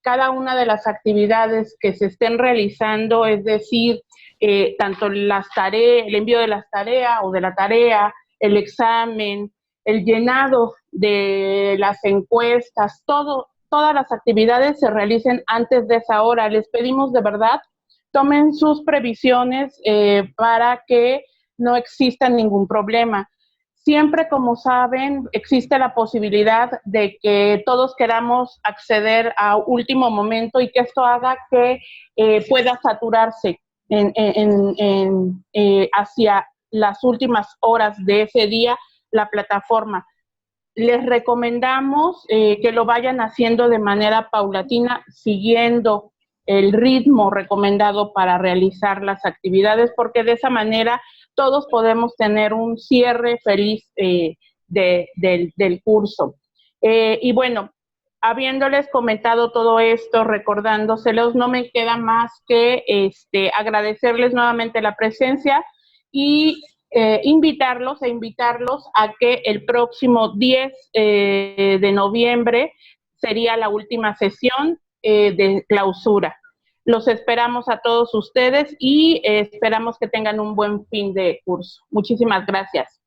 cada una de las actividades que se estén realizando, es decir, tanto las tareas, el envío de las tareas o de la tarea, el examen, el llenado de las encuestas, todas las actividades se realicen antes de esa hora. Les pedimos de verdad, tomen sus previsiones para que no exista ningún problema. Siempre, como saben, existe la posibilidad de que todos queramos acceder a último momento y que esto haga que pueda saturarse hacia las últimas horas de ese día la plataforma. Les recomendamos que lo vayan haciendo de manera paulatina, siguiendo el ritmo recomendado para realizar las actividades, porque de esa manera todos podemos tener un cierre feliz del curso. Y bueno, habiéndoles comentado todo esto, recordándoselos, no me queda más que agradecerles nuevamente la presencia y invitarlos a que el próximo 10 de noviembre sería la última sesión de clausura. Los esperamos a todos ustedes y esperamos que tengan un buen fin de curso. Muchísimas gracias.